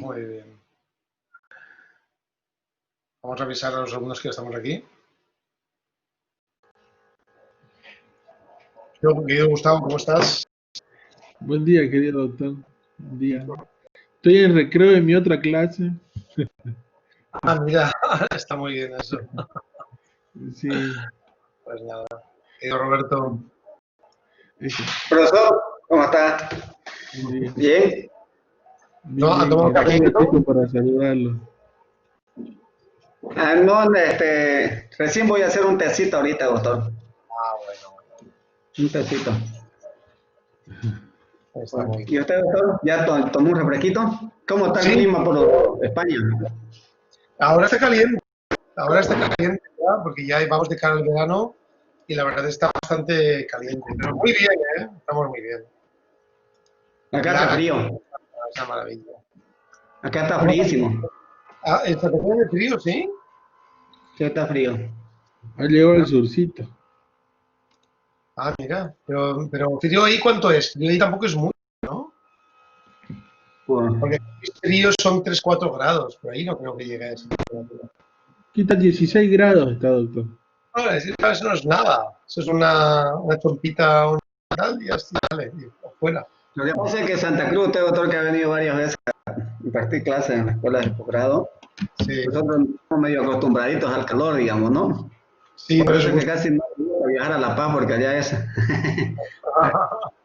Muy bien. Vamos a avisar a los alumnos que ya estamos aquí. Querido Gustavo, ¿cómo estás? Buen día, querido doctor. Buen día. Estoy en recreo de mi otra clase. Ah, mira, está muy bien eso. Sí. Pues nada. Querido Roberto. Profesor, ¿cómo está? Buen día. Bien. ¿No? ¿Han tomado café? Gracias para saludarlo. No, recién voy a hacer un tecito ahorita, doctor. Ah, bueno. Un tecito. Está muy bien. ¿Y usted, doctor? ¿Ya tomó un refresquito? ¿Cómo está el clima por España? Ahora está caliente. Ahora está caliente ya, porque ya vamos de cara al verano y la verdad está bastante caliente. Pero muy bien, ¿eh? Estamos muy bien. Acá hace frío. Es una maravilla. Acá está fríísimo. Ah, ¿está de frío, sí? Sí, está frío. Ha llegado el surcito. Ah, mira. Pero frío ahí, ¿cuánto es? Frío ahí tampoco es mucho, ¿no? Porque frío son 3-4 grados. Por ahí no creo que llegue a esa temperatura. Quita 16 grados está, doctor. Ahora, eso no es nada. Eso es una chompita, un tal, y ya está, vale, y afuera. Lo que pasa es que Santa Cruz, usted, doctor, que ha venido varias veces a impartir clases en la escuela de posgrado, Sí, nosotros estamos medio acostumbraditos al calor, digamos, ¿no? sí, Por no eso es es que casi no me gusta viajar a La Paz, porque allá es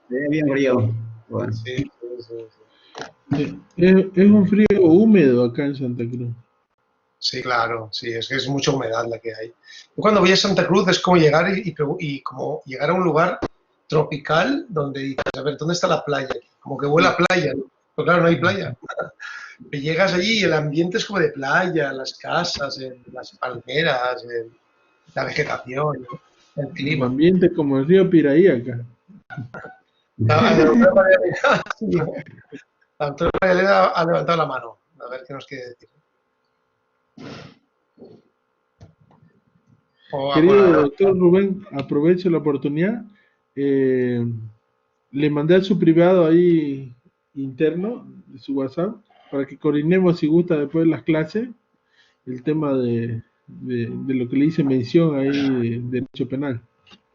bien frío. Bueno. Sí, sí, sí. Es un frío húmedo acá en Santa Cruz. Sí, claro, sí, es que es mucha humedad la que hay. Yo cuando voy a Santa Cruz es como llegar y como llegar a un lugar tropical donde dices, a ver, ¿dónde está la playa? Como que huele a playa, ¿no? Pero claro, no hay playa. Y llegas allí y el ambiente es como de playa, las casas, las palmeras, la vegetación, ¿no? El Un clima. ambiente como el río Piraí acá. La doctora María Elena, sí, la doctora María Elena ha levantado la mano. A ver qué nos quiere decir. Querido doctor Rubén, aprovecho la oportunidad. Le mandé a su privado ahí interno, de su WhatsApp, para que coordinemos si gusta después de las clases, el tema de lo que le hice mención ahí de derecho penal.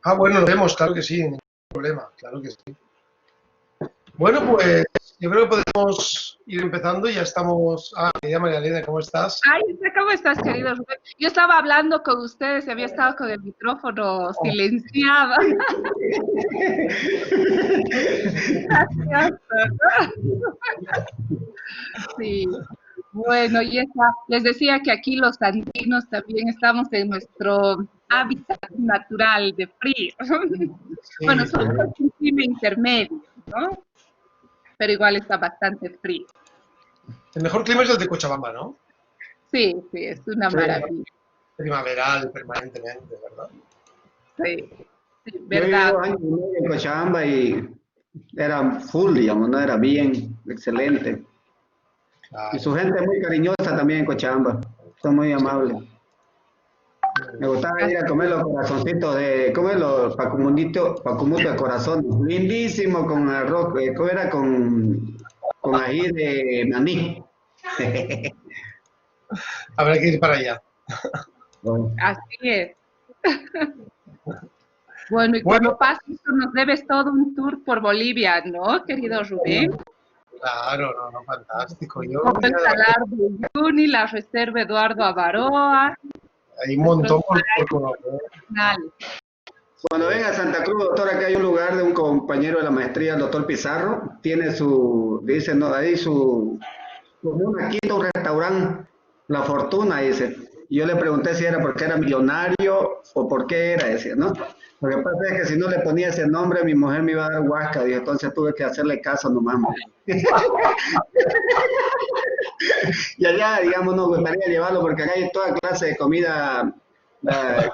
Ah, bueno, lo vemos, claro que sí, ningún problema, claro que sí. Bueno, pues yo creo que podemos ir empezando, ya estamos. Ah, querida María Elena, ¿cómo estás? Ay, ¿cómo estás, querido Rubén? Yo estaba hablando con ustedes y había estado con el micrófono silenciado. Gracias. Sí. Bueno, y les decía que aquí los andinos también estamos en nuestro hábitat natural de frío. Bueno, somos un clima intermedio, ¿no? Pero igual está bastante frío. El mejor clima es el de Cochabamba, ¿no? Sí, sí, es una maravilla. Primaveral, permanentemente, ¿verdad? Sí, sí, Yo verdad. llevo años y medio en Cochabamba y era full, digamos, ¿no? Era bien, excelente. Claro. Y su gente es muy cariñosa también en Cochabamba, son muy amables. Me gustaba ir a comer los corazoncitos de, comer los pacumulitos de corazón, lindísimo con arroz, ¿cómo era? Con ají de maní. Habrá que ir para allá. Bueno. Así es. Bueno, y Bueno. como pasa, nos debes todo un tour por Bolivia, ¿no, querido Rubén? Claro, no, fantástico. Yo, Como el Salar de Uyuni, la Reserva Eduardo Avaroa. Hay un montón por conocer. Cuando venga a Santa Cruz, doctor, acá hay un lugar de un compañero de la maestría, el doctor Pizarro, tiene su, dice, no, ahí su, como una quinta, un restaurante, La Fortuna, dice. Y yo le pregunté si era porque era millonario o por qué era, decía, ¿no? Lo que pasa es que si no le ponía ese nombre, mi mujer me iba a dar huasca, y entonces tuve que hacerle caso nomás. Y allá, digamos, nos gustaría llevarlo porque acá hay toda clase de comida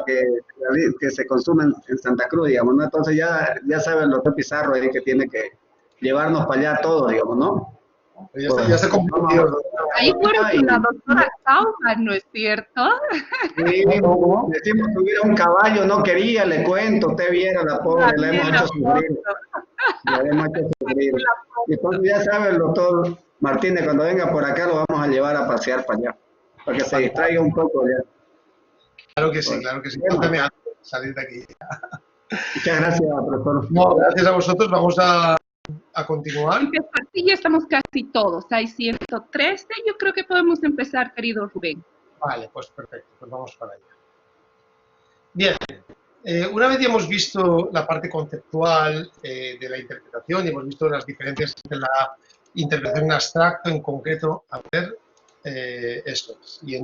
que se consume en Santa Cruz, digamos, ¿no? Entonces ya sabe el doctor Pizarro ahí que tiene que llevarnos para allá todos, digamos, ¿no? Ya está comprometido. Ahí fueron con la doctora Kauman, ¿no es cierto? Sí, decimos que hubiera un caballo, no quería, le cuento, usted viera la pobre, la hemos hecho sufrir. La hemos hecho sufrir. Y entonces ya sabe el doctor Martínez, cuando venga por acá lo vamos a llevar a pasear para allá, para que se distraiga un poco ya. Claro que sí, claro que sí. Cuéntame algo, salir de aquí. Muchas gracias, profesor. No, gracias a vosotros. Vamos a continuar. Sí, ya estamos casi todos. Hay 113. Yo creo que podemos empezar, querido Rubén. Vale, pues perfecto. Pues vamos para allá. Bien. Una vez ya hemos visto la parte conceptual de la interpretación y hemos visto las diferencias entre la interpretación en abstracto, en concreto, a ver, esto es. Y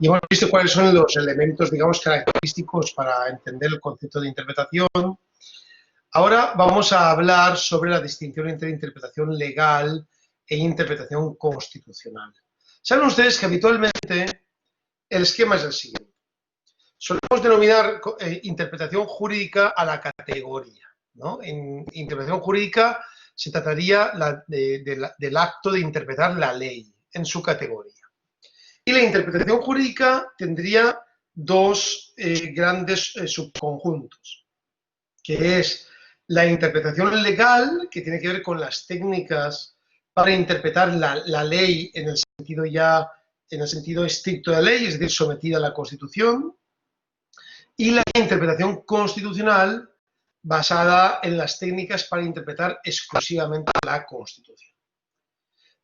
hemos visto cuáles son los elementos, digamos, característicos para entender el concepto de interpretación. Ahora vamos a hablar sobre la distinción entre interpretación legal e interpretación constitucional. Saben ustedes que habitualmente el esquema es el siguiente. Solemos denominar interpretación jurídica a la categoría, ¿no? En interpretación jurídica se trataría del acto de interpretar la ley en su categoría. Y la interpretación jurídica tendría dos grandes subconjuntos, que es la interpretación legal, que tiene que ver con las técnicas para interpretar la ley en el sentido estricto de la ley, es decir, sometida a la Constitución, y la interpretación constitucional basada en las técnicas para interpretar exclusivamente la Constitución.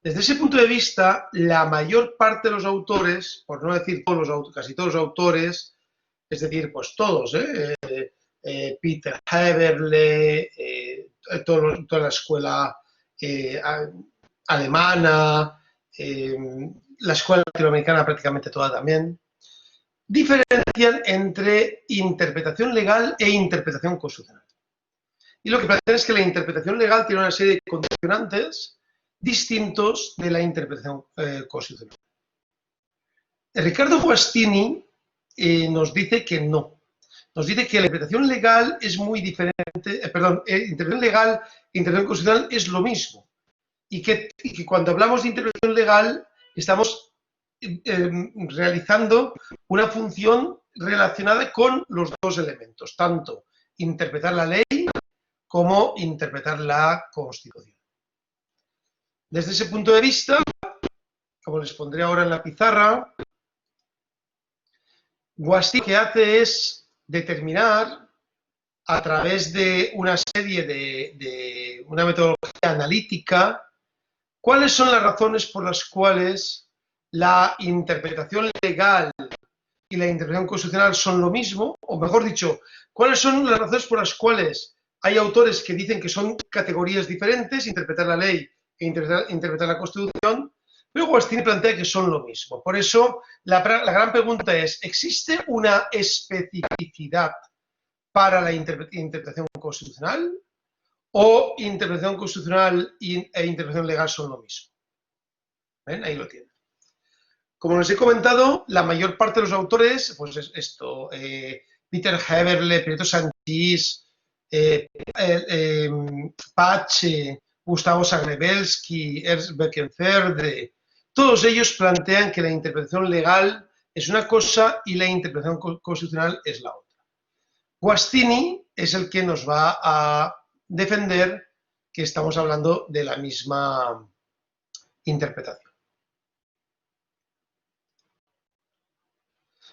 Desde ese punto de vista, la mayor parte de los autores, por no decir casi todos los autores, es decir, pues todos, Peter Heberle, toda la escuela alemana, la escuela latinoamericana prácticamente toda también, diferencian entre interpretación legal e interpretación constitucional. Y lo que plantean es que la interpretación legal tiene una serie de condicionantes distintos de la interpretación constitucional. Ricardo Guastini nos dice que no. Nos dice que la interpretación legal es muy diferente, interpretación legal e interpretación constitucional es lo mismo. Y que cuando hablamos de interpretación legal estamos realizando una función relacionada con los dos elementos, tanto interpretar la ley como interpretar la Constitución. Desde ese punto de vista, como les pondré ahora en la pizarra, Guastini lo que hace es determinar a través de una serie de una metodología analítica cuáles son las razones por las cuales la interpretación legal y la interpretación constitucional son lo mismo, o mejor dicho, cuáles son las razones por las cuales hay autores que dicen que son categorías diferentes, interpretar la ley e interpretar la Constitución, pero Guastini plantea que son lo mismo. Por eso, la gran pregunta es, ¿existe una especificidad para la interpretación constitucional? ¿O interpretación constitucional e interpretación legal son lo mismo? ¿Ven? Ahí lo tienen. Como les he comentado, la mayor parte de los autores, pues es esto, Peter Heberle, Pietro Sanchis, Pache, Gustavo Zagrebelsky, Ernst Beckenferde, todos ellos plantean que la interpretación legal es una cosa y la interpretación constitucional es la otra. Guastini es el que nos va a defender que estamos hablando de la misma interpretación.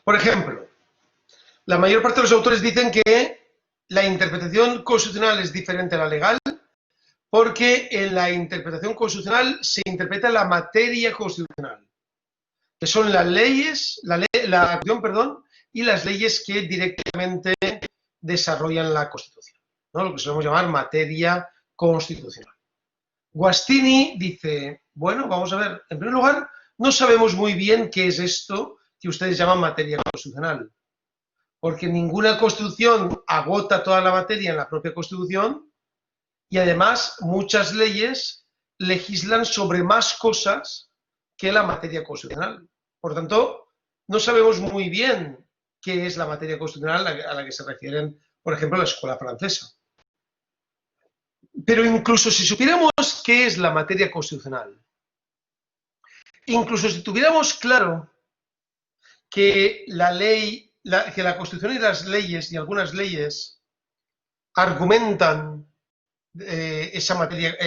Por ejemplo, la mayor parte de los autores dicen que la interpretación constitucional es diferente a la legal porque en la interpretación constitucional se interpreta la materia constitucional, que son las leyes, la Constitución, y las leyes que directamente desarrollan la Constitución, ¿no? Lo que solemos llamar materia constitucional. Guastini dice, bueno, vamos a ver, en primer lugar, no sabemos muy bien qué es esto que ustedes llaman materia constitucional, porque ninguna constitución agota toda la materia en la propia Constitución y además muchas leyes legislan sobre más cosas que la materia constitucional. Por tanto, no sabemos muy bien qué es la materia constitucional a la que se refieren, por ejemplo, la escuela francesa. Pero incluso si supiéramos qué es la materia constitucional, incluso si tuviéramos claro que la ley, que la Constitución y las leyes, y algunas leyes, argumentan esa materia,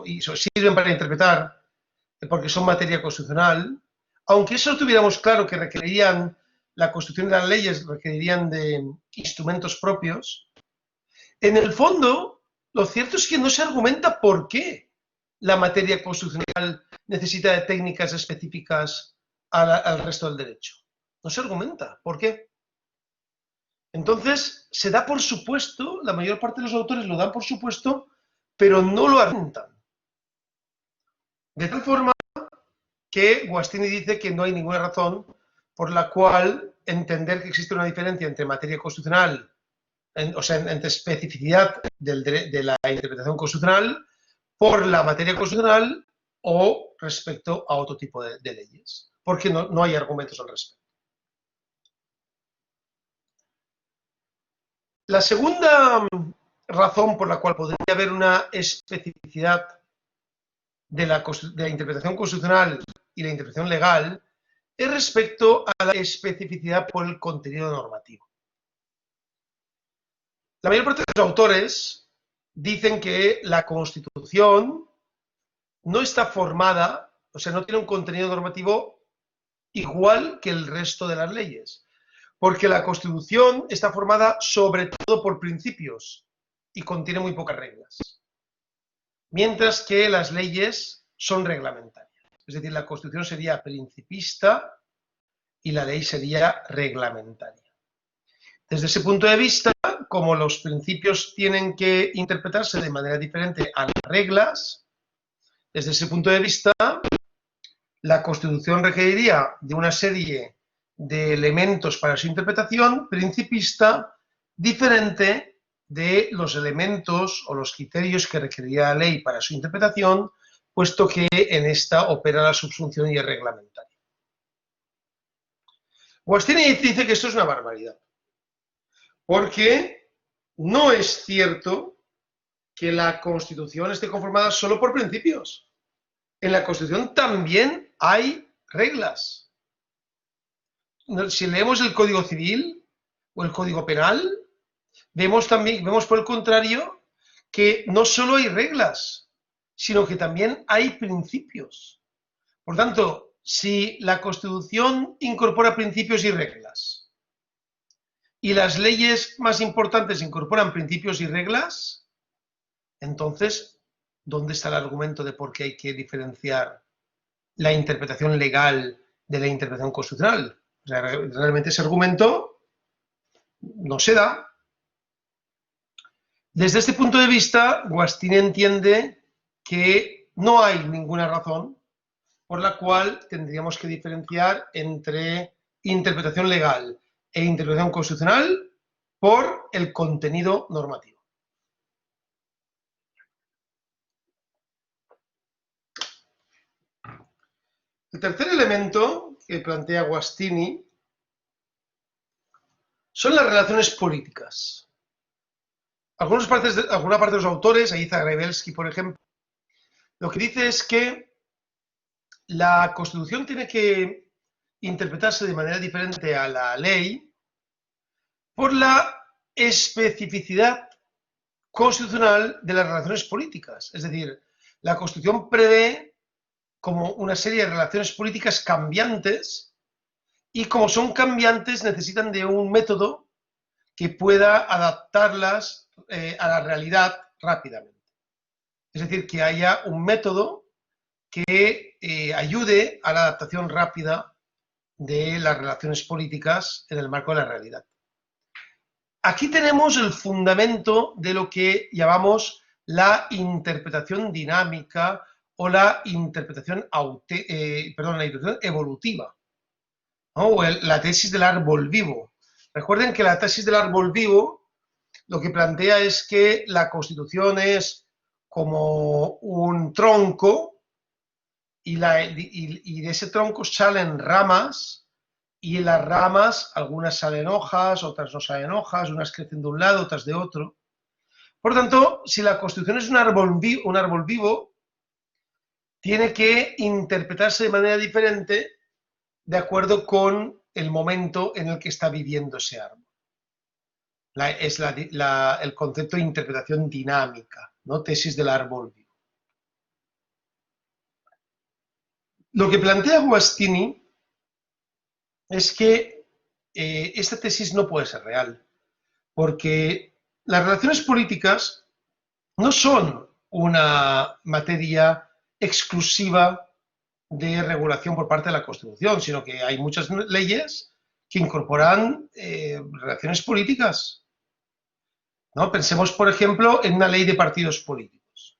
y sirven para interpretar, porque son materia constitucional, aunque eso tuviéramos claro que requerirían, la Constitución y las leyes requerirían de instrumentos propios, en el fondo, lo cierto es que no se argumenta por qué la materia constitucional necesita de técnicas específicas al resto del derecho. No se argumenta. ¿Por qué? Entonces, se da por supuesto, la mayor parte de los autores lo dan por supuesto, pero no lo argumentan. De tal forma que Guastini dice que no hay ninguna razón por la cual entender que existe una diferencia entre materia constitucional, o sea, entre especificidad de la interpretación constitucional por la materia constitucional o respecto a otro tipo de leyes, porque no hay argumentos al respecto. La segunda razón por la cual podría haber una especificidad de la interpretación constitucional y la interpretación legal es respecto a la especificidad por el contenido normativo. La mayor parte de los autores dicen que la Constitución no está formada, o sea, no tiene un contenido normativo igual que el resto de las leyes, porque la Constitución está formada sobre todo por principios y contiene muy pocas reglas, mientras que las leyes son reglamentarias. Es decir, la Constitución sería principista y la ley sería reglamentaria. Desde ese punto de vista, como los principios tienen que interpretarse de manera diferente a las reglas, desde ese punto de vista, la Constitución requeriría de una serie de elementos para su interpretación principista diferente de los elementos o los criterios que requeriría la ley para su interpretación, puesto que en esta opera la subsunción y es reglamentaria. Guastini dice que esto es una barbaridad, porque no es cierto que la Constitución esté conformada solo por principios. En la Constitución también hay reglas. Si leemos el Código Civil o el Código Penal, vemos por el contrario que no solo hay reglas, sino que también hay principios. Por tanto, si la Constitución incorpora principios y reglas, y las leyes más importantes incorporan principios y reglas, entonces, ¿dónde está el argumento de por qué hay que diferenciar la interpretación legal de la interpretación constitucional? O sea, realmente ese argumento no se da. Desde este punto de vista, Guastini entiende que no hay ninguna razón por la cual tendríamos que diferenciar entre interpretación legal e interpretación constitucional por el contenido normativo. El tercer elemento que plantea Guastini son las relaciones políticas. Alguna parte de los autores, ahí Zagrebelsky, por ejemplo, lo que dice es que la Constitución tiene que interpretarse de manera diferente a la ley por la especificidad constitucional de las relaciones políticas. Es decir, la Constitución prevé como una serie de relaciones políticas cambiantes y como son cambiantes necesitan de un método que pueda adaptarlas a la realidad rápidamente. Es decir, que haya un método que ayude a la adaptación rápida de las relaciones políticas en el marco de la realidad. Aquí tenemos el fundamento de lo que llamamos la interpretación dinámica o la interpretación, la interpretación evolutiva, ¿no? O la tesis del árbol vivo. Recuerden que la tesis del árbol vivo lo que plantea es que la Constitución es como un tronco y de ese tronco salen ramas y en las ramas algunas salen hojas, otras no salen hojas, unas crecen de un lado, otras de otro. Por lo tanto, si la Constitución es un árbol vivo, tiene que interpretarse de manera diferente de acuerdo con el momento en el que está viviendo ese árbol. Es el concepto de interpretación dinámica, ¿no? Tesis del árbol vivo. Lo que plantea Guastini es que esta tesis no puede ser real, porque las relaciones políticas no son una materia exclusiva de regulación por parte de la Constitución, sino que hay muchas leyes que incorporan relaciones políticas, ¿no? Pensemos, por ejemplo, en una ley de partidos políticos.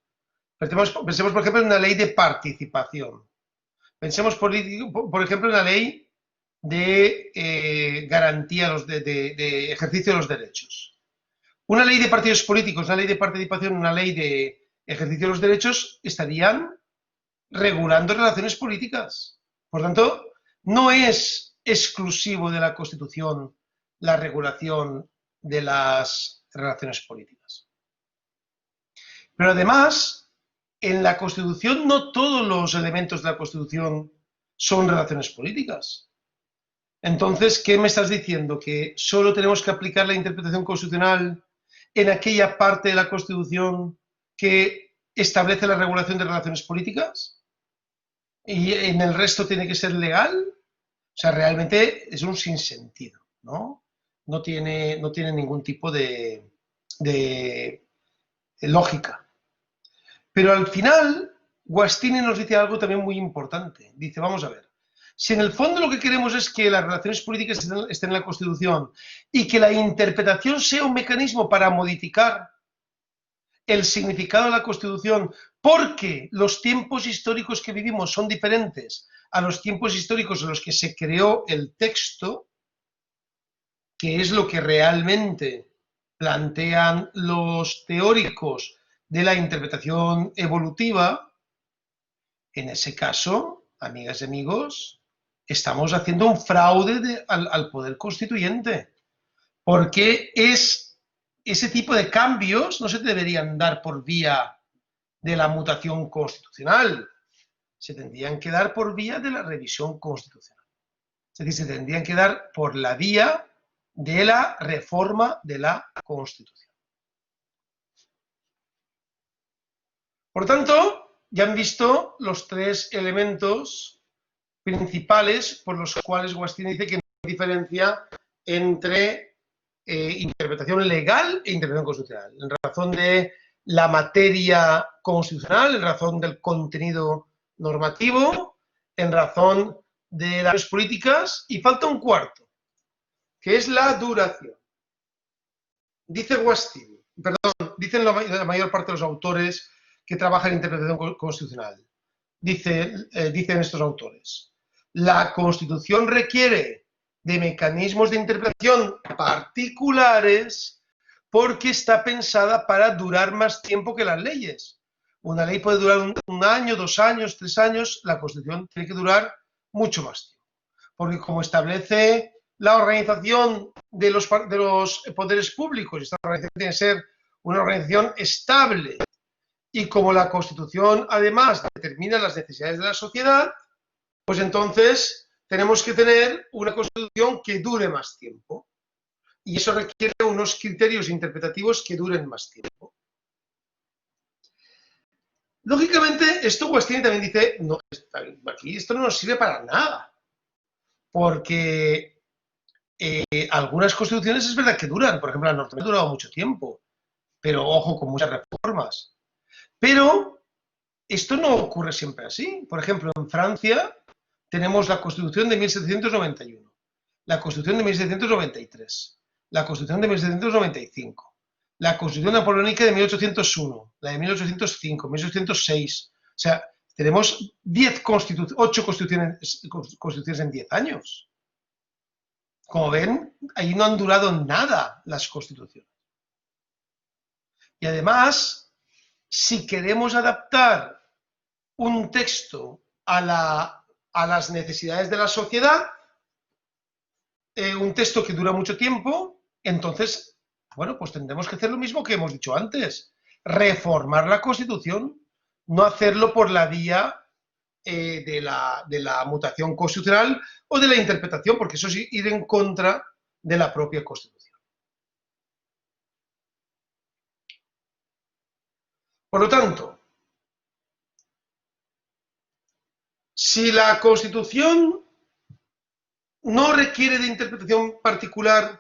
Pensemos, por ejemplo, en una ley de participación. Pensemos, por ejemplo, en una ley de garantía de ejercicio de los derechos. Una ley de partidos políticos, una ley de participación, una ley de ejercicio de los derechos estarían regulando relaciones políticas. Por tanto, no es exclusivo de la Constitución la regulación de las relaciones políticas. Pero además, en la Constitución no todos los elementos de la Constitución son relaciones políticas. Entonces, ¿qué me estás diciendo? ¿Que solo tenemos que aplicar la interpretación constitucional en aquella parte de la Constitución que establece la regulación de relaciones políticas? ¿Y en el resto tiene que ser legal? O sea, realmente es un sinsentido, ¿no? No tiene ningún tipo de lógica. Pero al final, Guastini nos dice algo también muy importante. Dice, vamos a ver, si en el fondo lo que queremos es que las relaciones políticas estén en la Constitución y que la interpretación sea un mecanismo para modificar el significado de la Constitución, porque los tiempos históricos que vivimos son diferentes a los tiempos históricos en los que se creó el texto, que es lo que realmente plantean los teóricos de la interpretación evolutiva, en ese caso, amigas y amigos, estamos haciendo un fraude al poder constituyente, porque ese tipo de cambios no se deberían dar por vía de la mutación constitucional, se tendrían que dar por vía de la revisión constitucional. Es decir, se tendrían que dar por la vía de la reforma de la Constitución. Por tanto, ya han visto los tres elementos principales por los cuales Guastini dice que no hay diferencia entre interpretación legal e interpretación constitucional, en razón de la materia constitucional, en razón del contenido normativo, en razón de las políticas, y falta un cuarto, que es la duración. Dice Guastini, perdón, dicen la mayor parte de los autores que trabajan en interpretación constitucional. Dicen estos autores, la Constitución requiere de mecanismos de interpretación particulares porque está pensada para durar más tiempo que las leyes. Una ley puede durar un año, 2 años, 3 años, la Constitución tiene que durar mucho más tiempo. Porque como establece la organización de los poderes públicos, esta organización tiene que ser una organización estable, y como la Constitución además determina las necesidades de la sociedad, pues entonces tenemos que tener una Constitución que dure más tiempo. Y eso requiere unos criterios interpretativos que duren más tiempo. Lógicamente, esto Guastini también dice, no, aquí esto no nos sirve para nada, porque algunas constituciones es verdad que duran, por ejemplo la norteamericana ha durado mucho tiempo, pero ojo, con muchas reformas. Pero esto no ocurre siempre así. Por ejemplo, en Francia tenemos la Constitución de 1791, la Constitución de 1793, la Constitución de 1795, la Constitución napoleónica de 1801, la de 1805, 1806. O sea, tenemos 8 constituciones en 10 años. Como ven, ahí no han durado nada las constituciones. Y además, si queremos adaptar un texto a las necesidades de la sociedad, un texto que dura mucho tiempo, entonces Bueno, pues tendremos que hacer lo mismo que hemos dicho antes, reformar la Constitución, no hacerlo por la vía de la mutación constitucional o de la interpretación, porque eso es ir en contra de la propia Constitución. Por lo tanto, si la Constitución no requiere de interpretación particular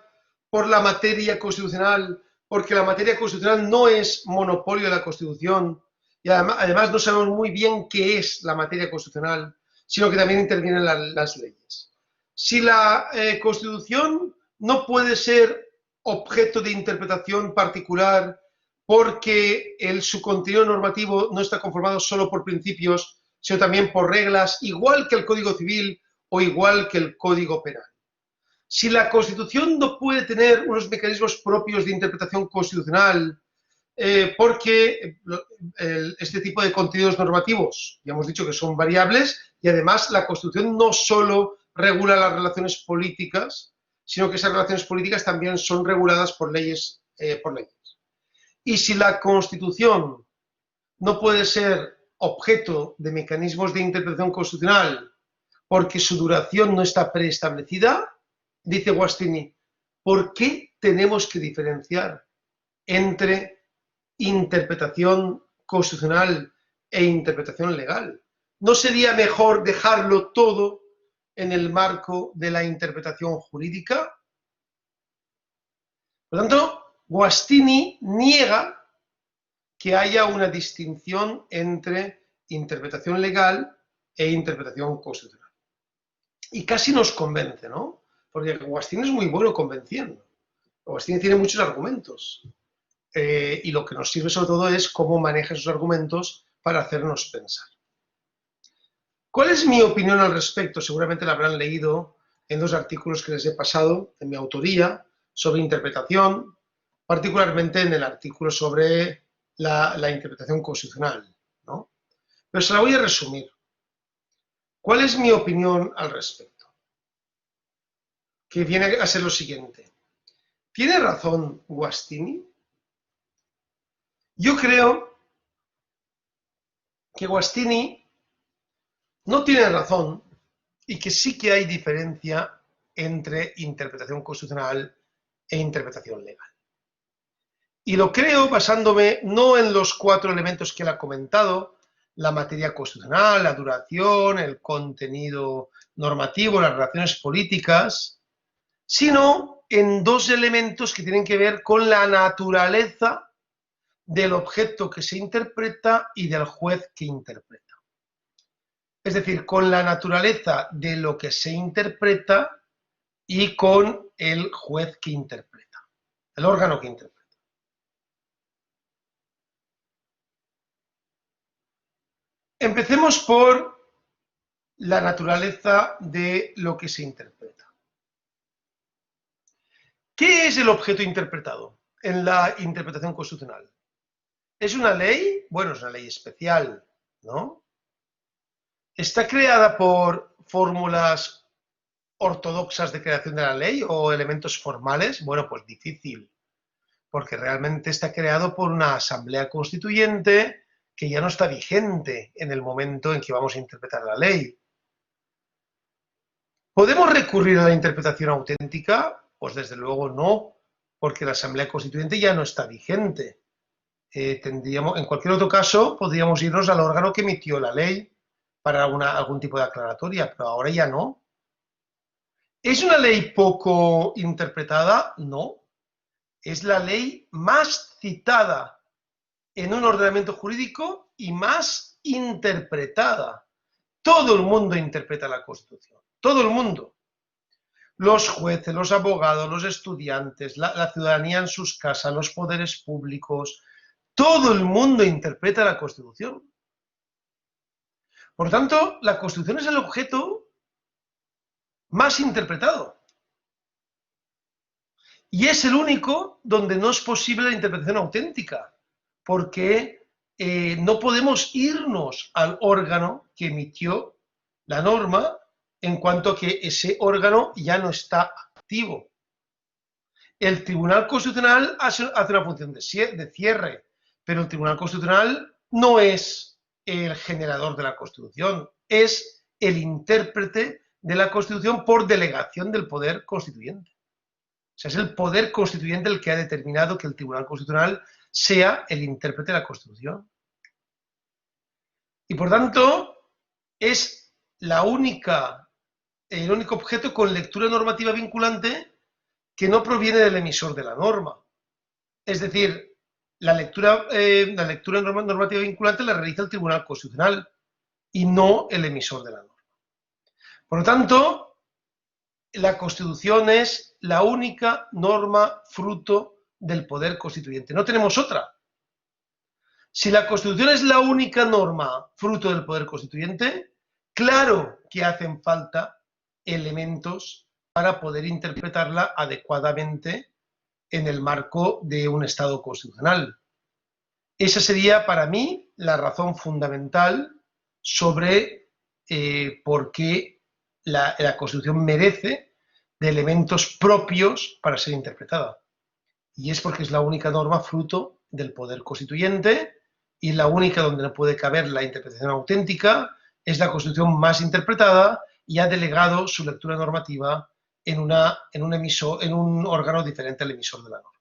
por la materia constitucional, porque la materia constitucional no es monopolio de la Constitución, y además no sabemos muy bien qué es la materia constitucional, sino que también intervienen las leyes. Si la Constitución no puede ser objeto de interpretación particular porque su contenido normativo no está conformado solo por principios, sino también por reglas, igual que el Código Civil o igual que el Código Penal. Si la Constitución no puede tener unos mecanismos propios de interpretación constitucional, porque este tipo de contenidos normativos, ya hemos dicho que son variables, y además la Constitución no solo regula las relaciones políticas, sino que esas relaciones políticas también son reguladas por leyes. Y si la Constitución no puede ser objeto de mecanismos de interpretación constitucional porque su duración no está preestablecida, dice Guastini, ¿por qué tenemos que diferenciar entre interpretación constitucional e interpretación legal? ¿No sería mejor dejarlo todo en el marco de la interpretación jurídica? Por lo tanto, Guastini niega que haya una distinción entre interpretación legal e interpretación constitucional. Y casi nos convence, ¿no? Porque Guastini es muy bueno convenciendo. Guastini tiene muchos argumentos. Y lo que nos sirve sobre todo es cómo maneja esos argumentos para hacernos pensar. ¿Cuál es mi opinión al respecto? Seguramente la habrán leído en 2 artículos que les he pasado, en mi autoría, sobre interpretación, particularmente en el artículo sobre la interpretación constitucional, ¿no? Pero se la voy a resumir. ¿Cuál es mi opinión al respecto? Que viene a ser lo siguiente. ¿Tiene razón Guastini? Yo creo que Guastini no tiene razón y que sí que hay diferencia entre interpretación constitucional e interpretación legal. Y lo creo basándome no en los 4 elementos que él ha comentado, la materia constitucional, la duración, el contenido normativo, las relaciones políticas, sino en 2 elementos que tienen que ver con la naturaleza del objeto que se interpreta y del juez que interpreta. Es decir, con la naturaleza de lo que se interpreta y con el juez que interpreta, el órgano que interpreta. Empecemos por la naturaleza de lo que se interpreta. ¿Qué es el objeto interpretado en la interpretación constitucional? ¿Es una ley? Bueno, es una ley especial, ¿no? ¿Está creada por fórmulas ortodoxas de creación de la ley o elementos formales? Bueno, pues difícil, porque realmente está creado por una asamblea constituyente que ya no está vigente en el momento en que vamos a interpretar la ley. ¿Podemos recurrir a la interpretación auténtica? Pues desde luego no, porque la asamblea constituyente ya no está vigente. En cualquier otro caso, podríamos irnos al órgano que emitió la ley para algún tipo de aclaratoria, pero ahora ya no. ¿Es una ley poco interpretada? No. Es la ley más citada en un ordenamiento jurídico y más interpretada. Todo el mundo interpreta la Constitución, todo el mundo. Los jueces, los abogados, los estudiantes, la ciudadanía en sus casas, los poderes públicos, todo el mundo interpreta la Constitución. Por tanto, la Constitución es el objeto más interpretado. Y es el único donde no es posible la interpretación auténtica, porque no podemos irnos al órgano que emitió la norma en cuanto a que ese órgano ya no está activo. El Tribunal Constitucional hace una función de cierre, pero el Tribunal Constitucional no es el generador de la Constitución, es el intérprete de la Constitución por delegación del poder constituyente. O sea, es el poder constituyente el que ha determinado que el Tribunal Constitucional sea el intérprete de la Constitución. Y por tanto, es el único objeto con lectura normativa vinculante que no proviene del emisor de la norma. Es decir, la lectura normativa vinculante la realiza el Tribunal Constitucional y no el emisor de la norma. Por lo tanto, la Constitución es la única norma fruto del poder constituyente. No tenemos otra. Si la Constitución es la única norma fruto del poder constituyente, claro que hacen falta elementos para poder interpretarla adecuadamente en el marco de un Estado constitucional. Esa sería para mí la razón fundamental sobre por qué la Constitución merece de elementos propios para ser interpretada. Y es porque es la única norma fruto del poder constituyente y la única donde no puede caber la interpretación auténtica, es la Constitución más interpretada y ha delegado su lectura normativa en un órgano diferente al emisor de la norma.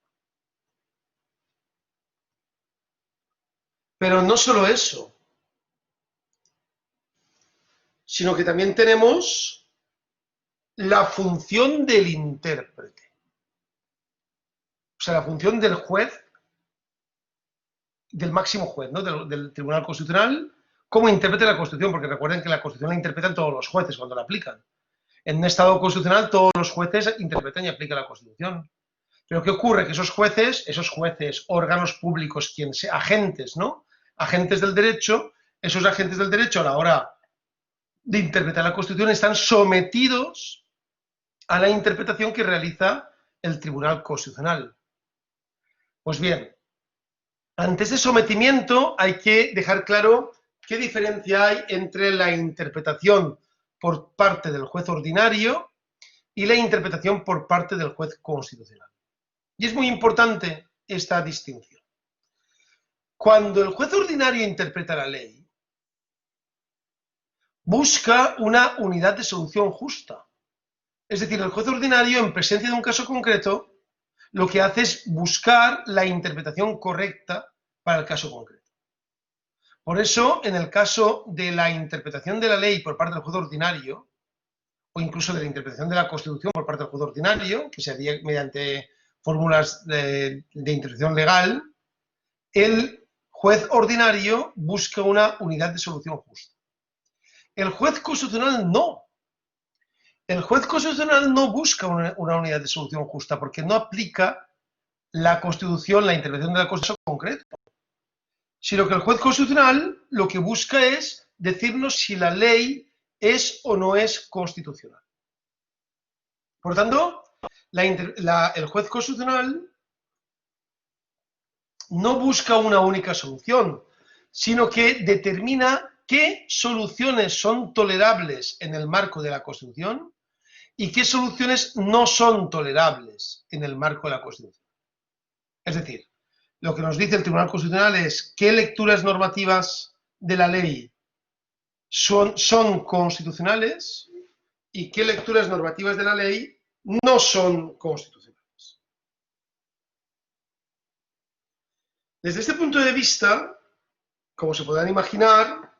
Pero no solo eso, sino que también tenemos la función del intérprete. O sea, la función del juez, del máximo juez, ¿no? del Tribunal Constitucional, como intérprete de la Constitución, porque recuerden que la Constitución la interpretan todos los jueces cuando la aplican. En un Estado constitucional todos los jueces interpretan y aplican la Constitución. Pero ¿qué ocurre? Que esos jueces, órganos públicos, agentes, ¿no? Agentes del derecho, esos agentes del derecho a la hora de interpretar la Constitución están sometidos a la interpretación que realiza el Tribunal Constitucional. Pues bien, ante ese sometimiento hay que dejar claro qué diferencia hay entre la interpretación por parte del juez ordinario y la interpretación por parte del juez constitucional. Y es muy importante esta distinción. Cuando el juez ordinario interpreta la ley, busca una unidad de solución justa. Es decir, el juez ordinario, en presencia de un caso concreto, lo que hace es buscar la interpretación correcta para el caso concreto. Por eso, en el caso de la interpretación de la ley por parte del juez ordinario, o incluso de la interpretación de la Constitución por parte del juez ordinario, que se haría mediante fórmulas de interpretación legal, el juez ordinario busca una unidad de solución justa. El juez constitucional no. El juez constitucional no busca una unidad de solución justa porque no aplica la Constitución, la interpretación de la Constitución concreta, sino que el juez constitucional lo que busca es decirnos si la ley es o no es constitucional. Por lo tanto, el juez constitucional no busca una única solución, sino que determina qué soluciones son tolerables en el marco de la Constitución y qué soluciones no son tolerables en el marco de la Constitución. Es decir, lo que nos dice el Tribunal Constitucional es qué lecturas normativas de la ley son constitucionales y qué lecturas normativas de la ley no son constitucionales. Desde este punto de vista, como se podrán imaginar,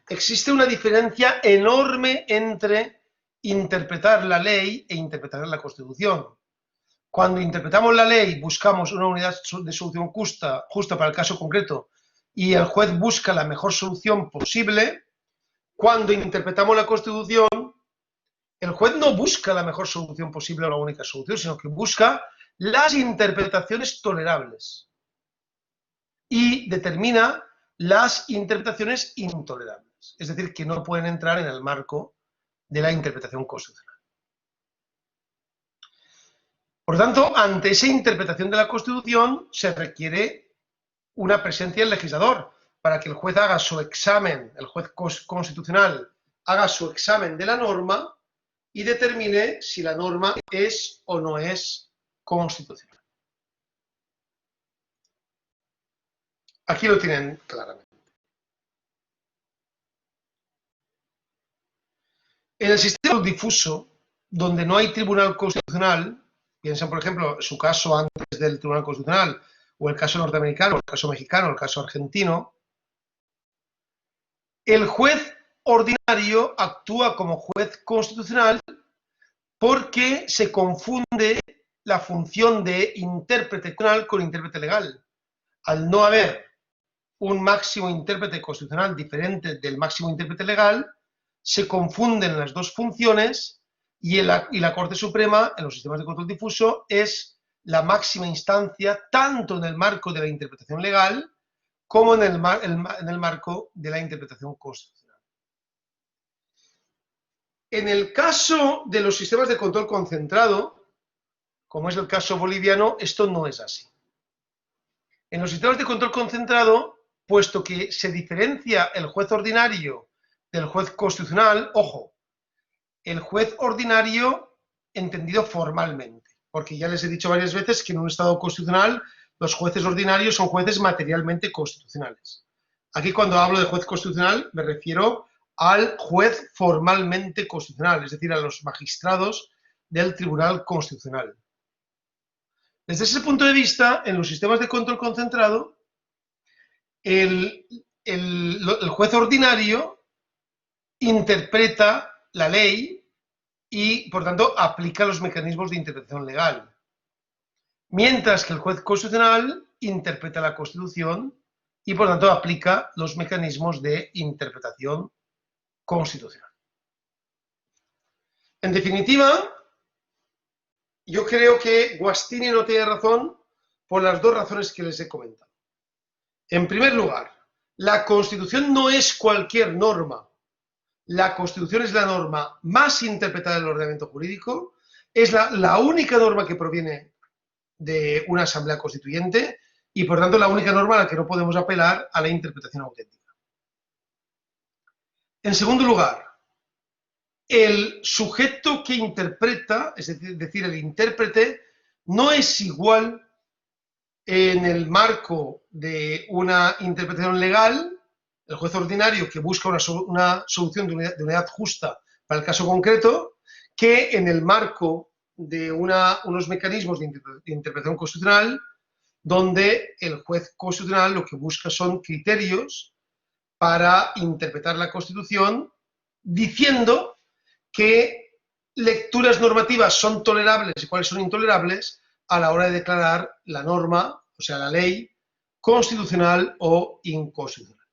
existe una diferencia enorme entre interpretar la ley e interpretar la Constitución. Cuando interpretamos la ley buscamos una unidad de solución justa para el caso concreto y el juez busca la mejor solución posible. Cuando interpretamos la Constitución, el juez no busca la mejor solución posible o la única solución, sino que busca las interpretaciones tolerables y determina las interpretaciones intolerables, es decir, que no pueden entrar en el marco de la interpretación constitucional. Por lo tanto, ante esa interpretación de la Constitución se requiere una presencia del legislador para que el juez haga su examen, el juez constitucional haga su examen de la norma y determine si la norma es o no es constitucional. Aquí lo tienen claramente. En el sistema difuso, donde no hay tribunal constitucional, piensan, por ejemplo, su caso antes del tribunal constitucional, o el caso norteamericano, o el caso mexicano, o el caso argentino, el juez ordinario actúa como juez constitucional porque se confunde la función de intérprete constitucional con intérprete legal. Al no haber un máximo intérprete constitucional diferente del máximo intérprete legal, se confunden las dos funciones y la Corte Suprema, en los sistemas de control difuso, es la máxima instancia tanto en el marco de la interpretación legal como en el marco de la interpretación constitucional. En el caso de los sistemas de control concentrado, como es el caso boliviano, esto no es así. En los sistemas de control concentrado, puesto que se diferencia el juez ordinario del juez constitucional, ojo, el juez ordinario entendido formalmente, porque ya les he dicho varias veces que en un Estado constitucional los jueces ordinarios son jueces materialmente constitucionales. Aquí cuando hablo de juez constitucional me refiero al juez formalmente constitucional, es decir, a los magistrados del Tribunal Constitucional. Desde ese punto de vista, en los sistemas de control concentrado, el juez ordinario interpreta la ley y, por tanto, aplica los mecanismos de interpretación legal. Mientras que el juez constitucional interpreta la Constitución y, por tanto, aplica los mecanismos de interpretación constitucional. En definitiva, yo creo que Guastini no tiene razón por las dos razones que les he comentado. En primer lugar, la Constitución no es cualquier norma. La Constitución es la norma más interpretada del ordenamiento jurídico, es la única norma que proviene de una asamblea constituyente y, por tanto, la única norma a la que no podemos apelar a la interpretación auténtica. En segundo lugar, el sujeto que interpreta, es decir, el intérprete, no es igual en el marco de una interpretación legal, el juez ordinario que busca una solución de unidad justa para el caso concreto, que en el marco de unos mecanismos de interpretación constitucional, donde el juez constitucional lo que busca son criterios para interpretar la Constitución, diciendo qué lecturas normativas son tolerables y cuáles son intolerables a la hora de declarar la norma, o sea, la ley, constitucional o inconstitucional.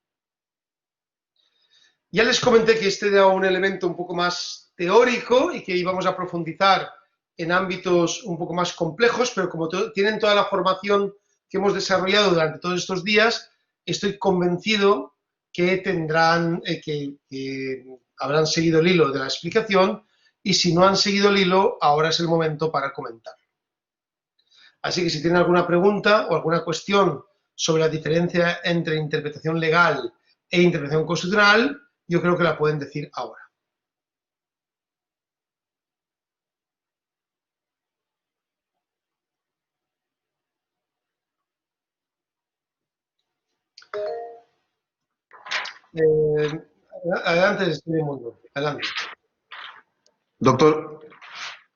Ya les comenté que este era un elemento un poco más teórico y que íbamos a profundizar en ámbitos un poco más complejos, pero como tienen toda la formación que hemos desarrollado durante todos estos días, estoy convencido que tendrán, que habrán seguido el hilo de la explicación y si no han seguido el hilo, ahora es el momento para comentar. Así que si tienen alguna pregunta o alguna cuestión sobre la diferencia entre interpretación legal e interpretación constitucional, yo creo que la pueden decir ahora. Adelante, Steven Mundo. Adelante. Doctor,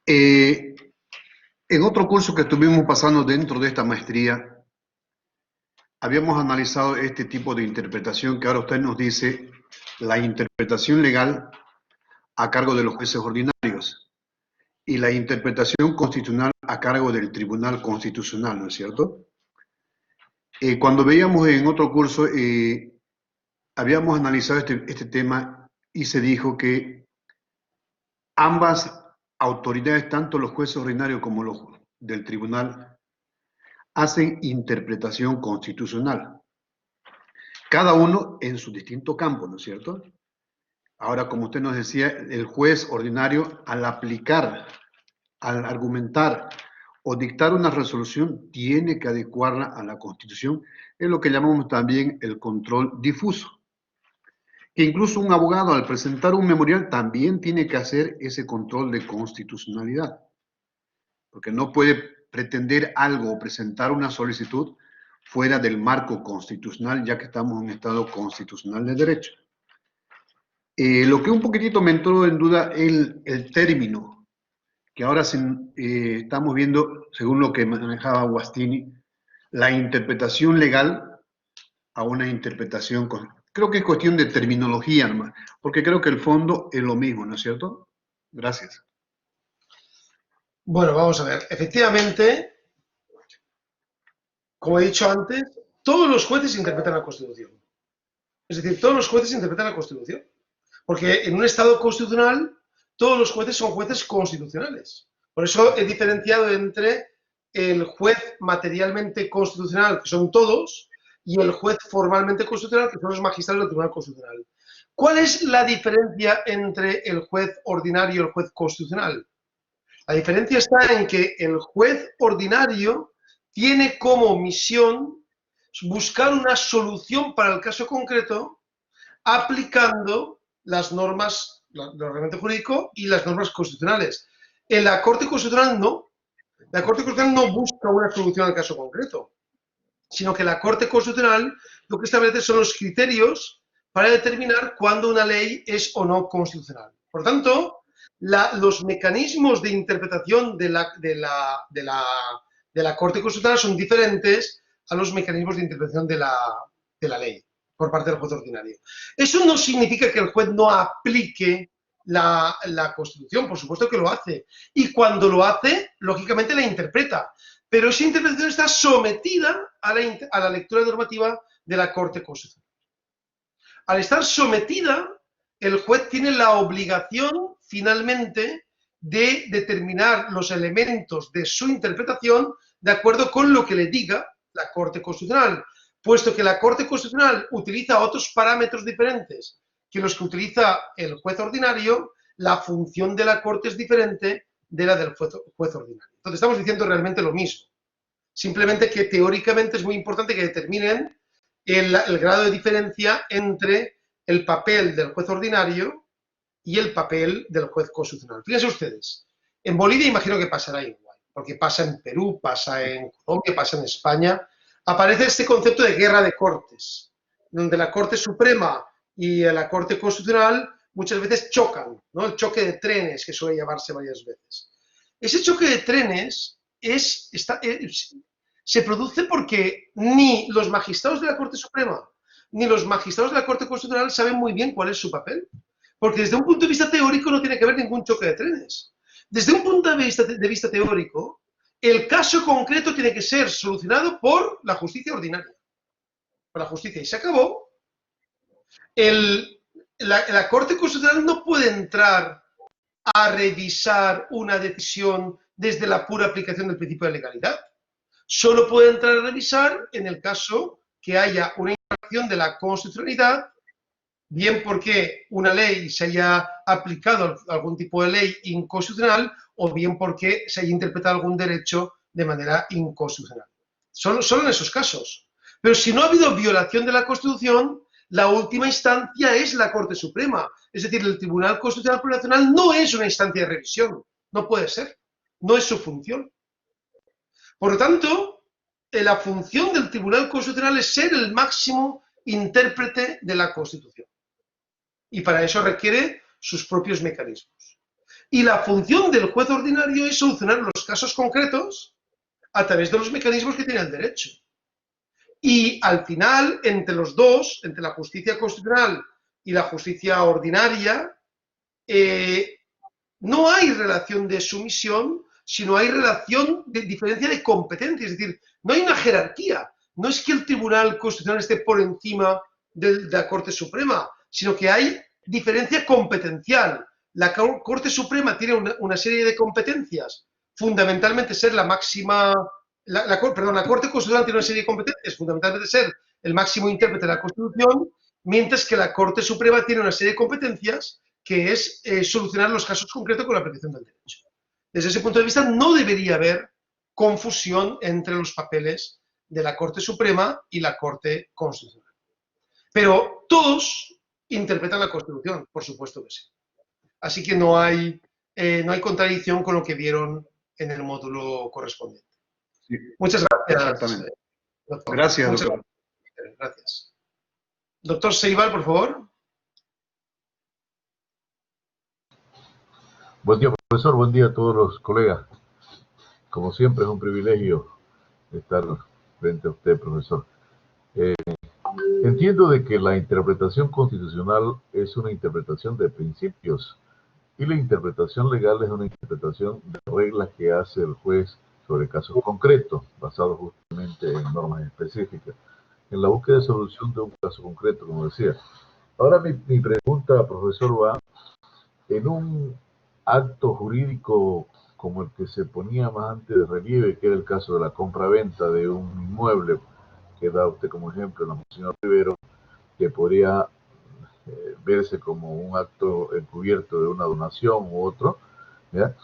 en otro curso que estuvimos pasando dentro de esta maestría, habíamos analizado este tipo de interpretación que ahora usted nos dice, la interpretación legal a cargo de los jueces ordinarios y la interpretación constitucional a cargo del Tribunal Constitucional, ¿no es cierto? Cuando veíamos en otro curso, habíamos analizado este tema y se dijo que ambas autoridades, tanto los jueces ordinarios como los del tribunal, hacen interpretación constitucional. Cada uno en su distinto campo, ¿no es cierto? Ahora, como usted nos decía, el juez ordinario al aplicar, al argumentar o dictar una resolución, tiene que adecuarla a la Constitución. Es lo que llamamos también el control difuso. Que incluso un abogado al presentar un memorial también tiene que hacer ese control de constitucionalidad. Porque no puede pretender algo o presentar una solicitud fuera del marco constitucional, ya que estamos en un Estado constitucional de derecho. Lo que un poquitito me entró en duda el término, que ahora estamos viendo, según lo que manejaba Guastini, la interpretación legal a una interpretación, creo que es cuestión de terminología nomás, porque creo que el fondo es lo mismo, ¿no es cierto? Gracias. Bueno, vamos a ver. Efectivamente, como he dicho antes, todos los jueces interpretan la Constitución. Es decir, todos los jueces interpretan la Constitución. Porque en un Estado constitucional, todos los jueces son jueces constitucionales. Por eso he diferenciado entre el juez materialmente constitucional, que son todos, y el juez formalmente constitucional, que son los magistrados del Tribunal Constitucional. ¿Cuál es la diferencia entre el juez ordinario y el juez constitucional? La diferencia está en que el juez ordinario tiene como misión buscar una solución para el caso concreto aplicando las normas del ordenamiento jurídico y las normas constitucionales. En la Corte Constitucional no. La Corte Constitucional no busca una solución al caso concreto, sino que la Corte Constitucional lo que establece son los criterios para determinar cuándo una ley es o no constitucional. Por lo tanto, los mecanismos de interpretación de la Corte Constitucional son diferentes a los mecanismos de interpretación de la ley por parte del juez ordinario. Eso no significa que el juez no aplique la Constitución, por supuesto que lo hace. Y cuando lo hace, lógicamente la interpreta. Pero esa interpretación está sometida a la lectura normativa de la Corte Constitucional. Al estar sometida, el juez tiene la obligación, finalmente, de determinar los elementos de su interpretación de acuerdo con lo que le diga la Corte Constitucional. Puesto que la Corte Constitucional utiliza otros parámetros diferentes que los que utiliza el juez ordinario, la función de la Corte es diferente de la del juez ordinario. Entonces estamos diciendo realmente lo mismo. Simplemente que teóricamente es muy importante que determinen el grado de diferencia entre el papel del juez ordinario y el papel del juez constitucional. Fíjense ustedes, en Bolivia imagino que pasará igual, porque pasa en Perú, pasa en Colombia, pasa en España. Aparece este concepto de guerra de cortes, donde la Corte Suprema y la Corte Constitucional muchas veces chocan, ¿no? El choque de trenes, que suele llamarse varias veces. Ese choque de trenes se produce porque ni los magistrados de la Corte Suprema ni los magistrados de la Corte Constitucional saben muy bien cuál es su papel. Porque desde un punto de vista teórico no tiene que haber ningún choque de trenes. Desde un punto de vista teórico, el caso concreto tiene que ser solucionado por la justicia ordinaria. Por la justicia. Y se acabó. La Corte Constitucional no puede entrar a revisar una decisión desde la pura aplicación del principio de legalidad. Solo puede entrar a revisar en el caso que haya una infracción de la constitucionalidad, bien porque una ley se haya aplicado algún tipo de ley inconstitucional o bien porque se haya interpretado algún derecho de manera inconstitucional. Solo en esos casos. Pero si no ha habido violación de la Constitución, la última instancia es la Corte Suprema. Es decir, el Tribunal Constitucional Plurinacional no es una instancia de revisión. No puede ser. No es su función. Por lo tanto, la función del Tribunal Constitucional es ser el máximo intérprete de la Constitución. Y para eso requiere sus propios mecanismos. Y la función del juez ordinario es solucionar los casos concretos a través de los mecanismos que tiene el derecho. Y al final, entre los dos, entre la justicia constitucional y la justicia ordinaria, no hay relación de sumisión, sino hay relación de diferencia de competencia. Es decir, no hay una jerarquía. No es que el Tribunal Constitucional esté por encima de la Corte Suprema, sino que hay diferencia competencial. La Corte Suprema tiene una serie de competencias, fundamentalmente ser la máxima, la Corte Constitucional tiene una serie de competencias, fundamentalmente ser el máximo intérprete de la Constitución, mientras que la Corte Suprema tiene una serie de competencias que es solucionar los casos concretos con la aplicación del derecho. Desde ese punto de vista no debería haber confusión entre los papeles de la Corte Suprema y la Corte Constitucional. Pero todos interpretan la Constitución, por supuesto que sí. Así que no hay contradicción con lo que vieron en el módulo correspondiente. Sí, Muchas gracias. exactamente. Doctor. Gracias, Muchas doctor. gracias. Doctor Ceibal, por favor. Buen día, profesor. Buen día a todos los colegas. Como siempre, es un privilegio estar frente a usted, profesor. Entiendo de que la interpretación constitucional es una interpretación de principios y la interpretación legal es una interpretación de reglas que hace el juez sobre casos concretos, basados justamente en normas específicas, en la búsqueda de solución de un caso concreto, como decía. Ahora mi pregunta, profesor, va en un acto jurídico como el que se ponía más antes de relieve, que era el caso de la compra-venta de un inmueble, que da usted como ejemplo, la señor Rivero, que podría verse como un acto encubierto de una donación u otro, ¿ya?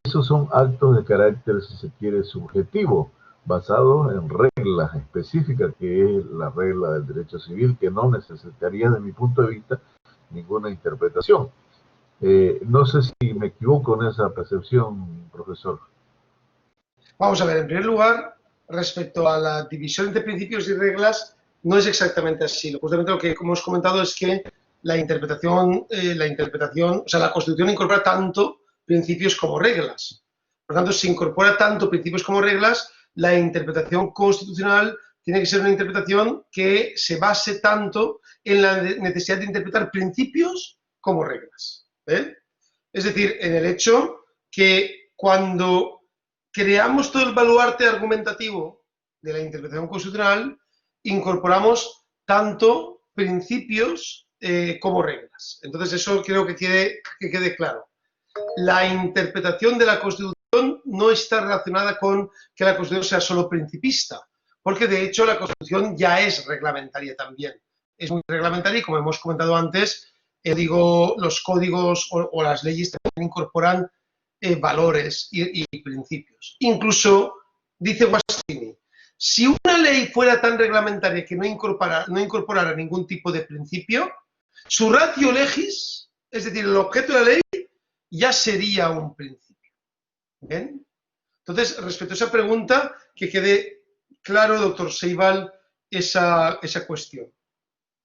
Esos son actos de carácter, si se quiere, subjetivo, basados en reglas específicas, que es la regla del derecho civil, que no necesitaría, de mi punto de vista, ninguna interpretación. No sé si me equivoco en esa percepción, profesor. Vamos a ver, en primer lugar, respecto a la división entre principios y reglas, no es exactamente así. Justamente lo que hemos comentado es que la interpretación, o sea, la Constitución incorpora tanto principios como reglas. Por lo tanto, si incorpora tanto principios como reglas, la interpretación constitucional tiene que ser una interpretación que se base tanto en la necesidad de interpretar principios como reglas. Es decir, en el hecho que cuando creamos todo el baluarte argumentativo de la interpretación constitucional, incorporamos tanto principios como reglas. Entonces, eso creo que quede claro. La interpretación de la Constitución no está relacionada con que la Constitución sea solo principista, porque de hecho la Constitución ya es reglamentaria también. Es muy reglamentaria y, como hemos comentado antes, los códigos o las leyes también incorporan valores y principios. Incluso, dice Guastini, si una ley fuera tan reglamentaria que no incorporara ningún tipo de principio, su ratio legis, es decir, el objeto de la ley, ya sería un principio. ¿Bien? Entonces, respecto a esa pregunta, que quede claro, doctor Ceibal, esa cuestión.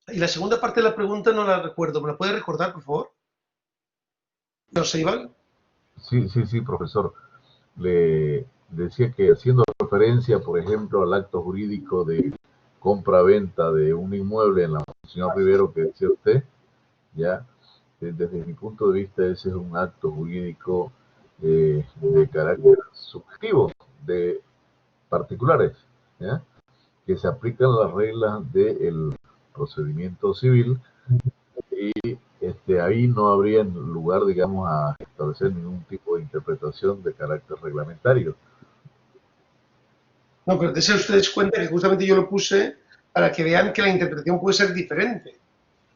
Y la segunda parte de la pregunta no la recuerdo. ¿Me la puede recordar, por favor? Doctor Ceibal. Sí, profesor. Le decía que, haciendo referencia, por ejemplo, al acto jurídico de compra-venta de un inmueble en la señor Rivero que decía usted, ya, desde mi punto de vista ese es un acto jurídico de carácter subjetivo, de particulares, ¿ya? Que se aplican las reglas del procedimiento civil y ahí no habría lugar, digamos, a establecer ningún tipo de interpretación de carácter reglamentario. No, pero dése ustedes cuenta que justamente yo lo puse para que vean que la interpretación puede ser diferente.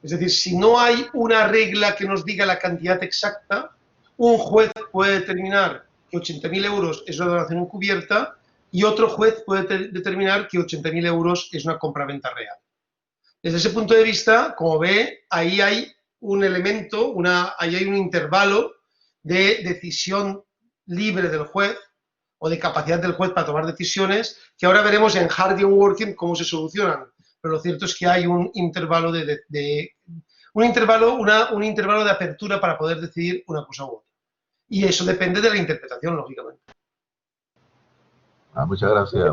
Es decir, si no hay una regla que nos diga la cantidad exacta, un juez puede determinar que 80.000 euros es una donación encubierta y otro juez puede determinar que 80.000 euros es una compraventa real. Desde ese punto de vista, como ve, ahí hay un elemento, ahí hay un intervalo de decisión libre del juez o de capacidad del juez para tomar decisiones, que ahora veremos en Hard and Working cómo se solucionan. Pero lo cierto es que hay un intervalo un intervalo de apertura para poder decidir una cosa u otra. Y eso depende de la interpretación, lógicamente. Muchas gracias.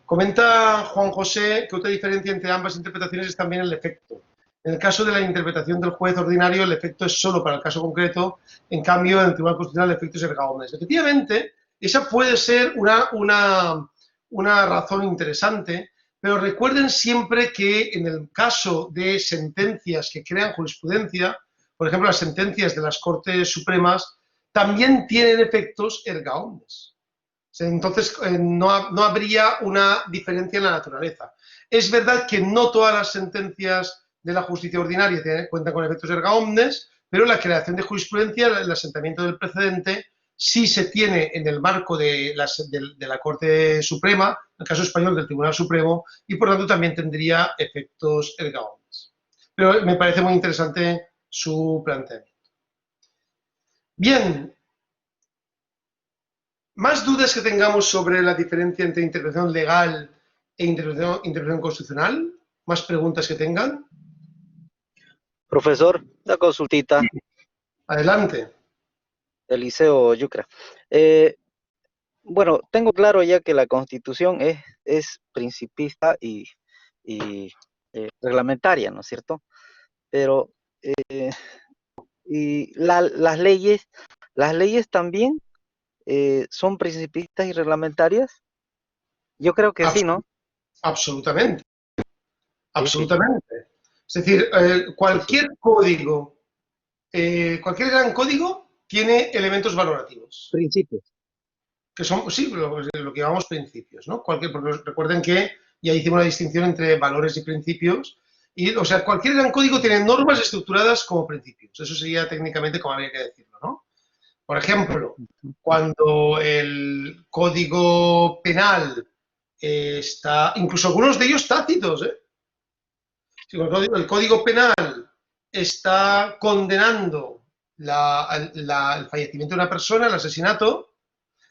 Comenta Juan José que otra diferencia entre ambas interpretaciones es también el efecto. En el caso de la interpretación del juez ordinario, el efecto es solo para el caso concreto, en cambio, en el Tribunal Constitucional el efecto es erga omnes. Efectivamente, esa puede ser una razón interesante, pero recuerden siempre que en el caso de sentencias que crean jurisprudencia, por ejemplo, las sentencias de las Cortes Supremas, también tienen efectos erga omnes. Entonces, no habría una diferencia en la naturaleza. Es verdad que no todas las sentencias de la justicia ordinaria cuentan con efectos erga omnes, pero la creación de jurisprudencia, el asentamiento del precedente, sí se tiene en el marco de la Corte Suprema, en el caso español del Tribunal Supremo, y por tanto también tendría efectos erga omnes. Pero me parece muy interesante su planteamiento. Bien. más dudas que tengamos sobre la diferencia entre interpretación legal e interpretación constitucional, más preguntas que tengan. Profesor, una consultita. Adelante. Eliseo Yucra. Bueno, tengo claro ya que la Constitución es principista y reglamentaria, ¿no es cierto? Pero, y las leyes también son principistas y reglamentarias. Yo creo que sí, ¿no? Absolutamente. Sí, Absolutamente. Es decir, cualquier código, cualquier gran código tiene elementos valorativos. Principios. Que son, sí, lo que llamamos principios, ¿no? Porque recuerden que ya hicimos una distinción entre valores y principios. Y, o sea, cualquier gran código tiene normas estructuradas como principios. Eso sería técnicamente como habría que decirlo, ¿no? Por ejemplo, cuando el código penal está, incluso algunos de ellos tácitos, ¿eh? El código penal está condenando el fallecimiento de una persona, el asesinato,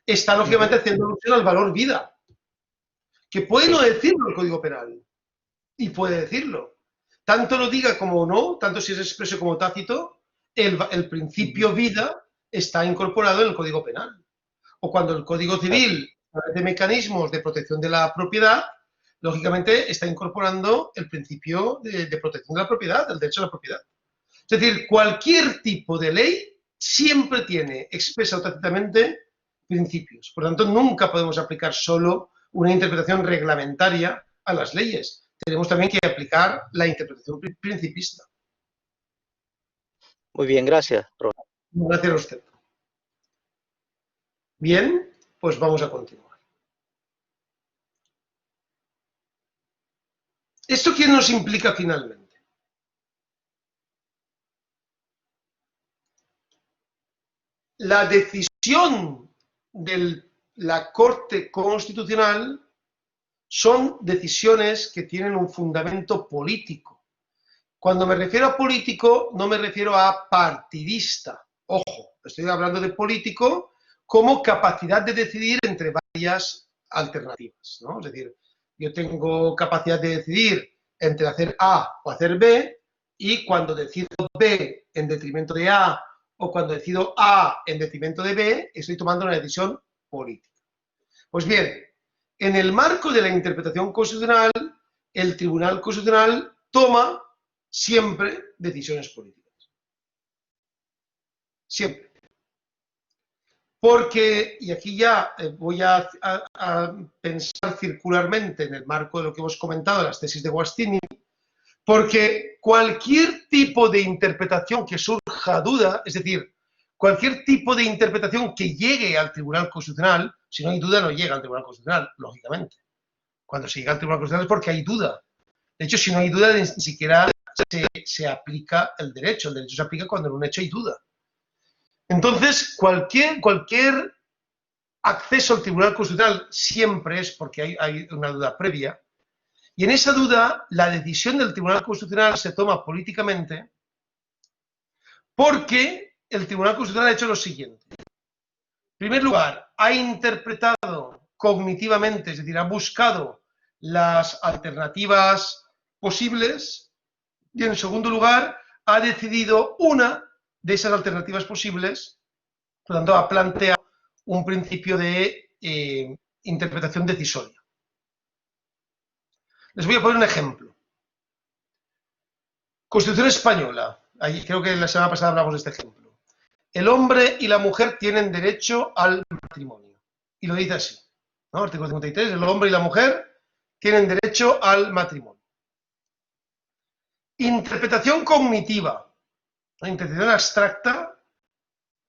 está lógicamente haciendo alusión al valor vida, que puede no decirlo el Código Penal, y puede decirlo. Tanto lo diga como no, tanto si es expreso como tácito, el principio vida está incorporado en el Código Penal. O cuando el Código Civil establece mecanismos de protección de la propiedad, lógicamente está incorporando el principio de protección de la propiedad, del derecho a la propiedad. Es decir, cualquier tipo de ley siempre tiene expresa o tácitamente principios. Por lo tanto, nunca podemos aplicar solo una interpretación reglamentaria a las leyes. Tenemos también que aplicar la interpretación principista. Muy bien, gracias, profe. Gracias a usted. Bien, pues vamos a continuar. ¿Esto qué nos implica finalmente? La decisión de la Corte Constitucional son decisiones que tienen un fundamento político. Cuando me refiero a político, no me refiero a partidista. Ojo, estoy hablando de político como capacidad de decidir entre varias alternativas, ¿no? Es decir, yo tengo capacidad de decidir entre hacer A o hacer B, y cuando decido B en detrimento de A o cuando decido A en detrimento de B, estoy tomando una decisión política. Pues bien, en el marco de la interpretación constitucional, el Tribunal Constitucional toma siempre decisiones políticas. Siempre. Porque, y aquí ya voy a pensar circularmente en el marco de lo que hemos comentado, las tesis de Guastini, porque cualquier tipo de interpretación que surja duda, es decir, cualquier tipo de interpretación que llegue al Tribunal Constitucional, si no hay duda no llega al Tribunal Constitucional, lógicamente. Cuando se llega al Tribunal Constitucional es porque hay duda. De hecho, si no hay duda, ni siquiera se aplica el derecho se aplica cuando en un hecho hay duda. Entonces, cualquier acceso al Tribunal Constitucional siempre es porque hay una duda previa, y en esa duda la decisión del Tribunal Constitucional se toma políticamente porque el Tribunal Constitucional ha hecho lo siguiente. En primer lugar, ha interpretado cognitivamente, es decir, ha buscado las alternativas posibles, y en segundo lugar, ha decidido una de esas alternativas posibles, por lo tanto, ha planteado un principio de interpretación decisoria. Les voy a poner un ejemplo. Constitución española. Ahí, creo que la semana pasada hablamos de este ejemplo. El hombre y la mujer tienen derecho al matrimonio. Y lo dice así, ¿no? Artículo 53, el hombre y la mujer tienen derecho al matrimonio. Interpretación cognitiva. La interpretación abstracta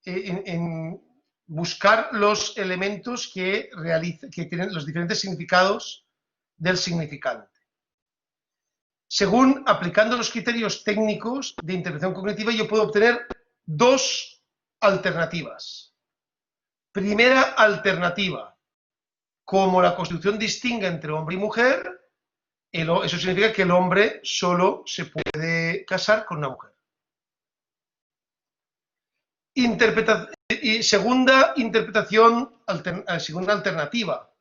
en buscar los elementos que tienen los diferentes significados del significante. Según aplicando los criterios técnicos de interpretación cognitiva, yo puedo obtener dos alternativas. Primera alternativa, como la Constitución distingue entre hombre y mujer, eso significa que el hombre solo se puede casar con una mujer. Y segunda interpretación, segunda alternativa,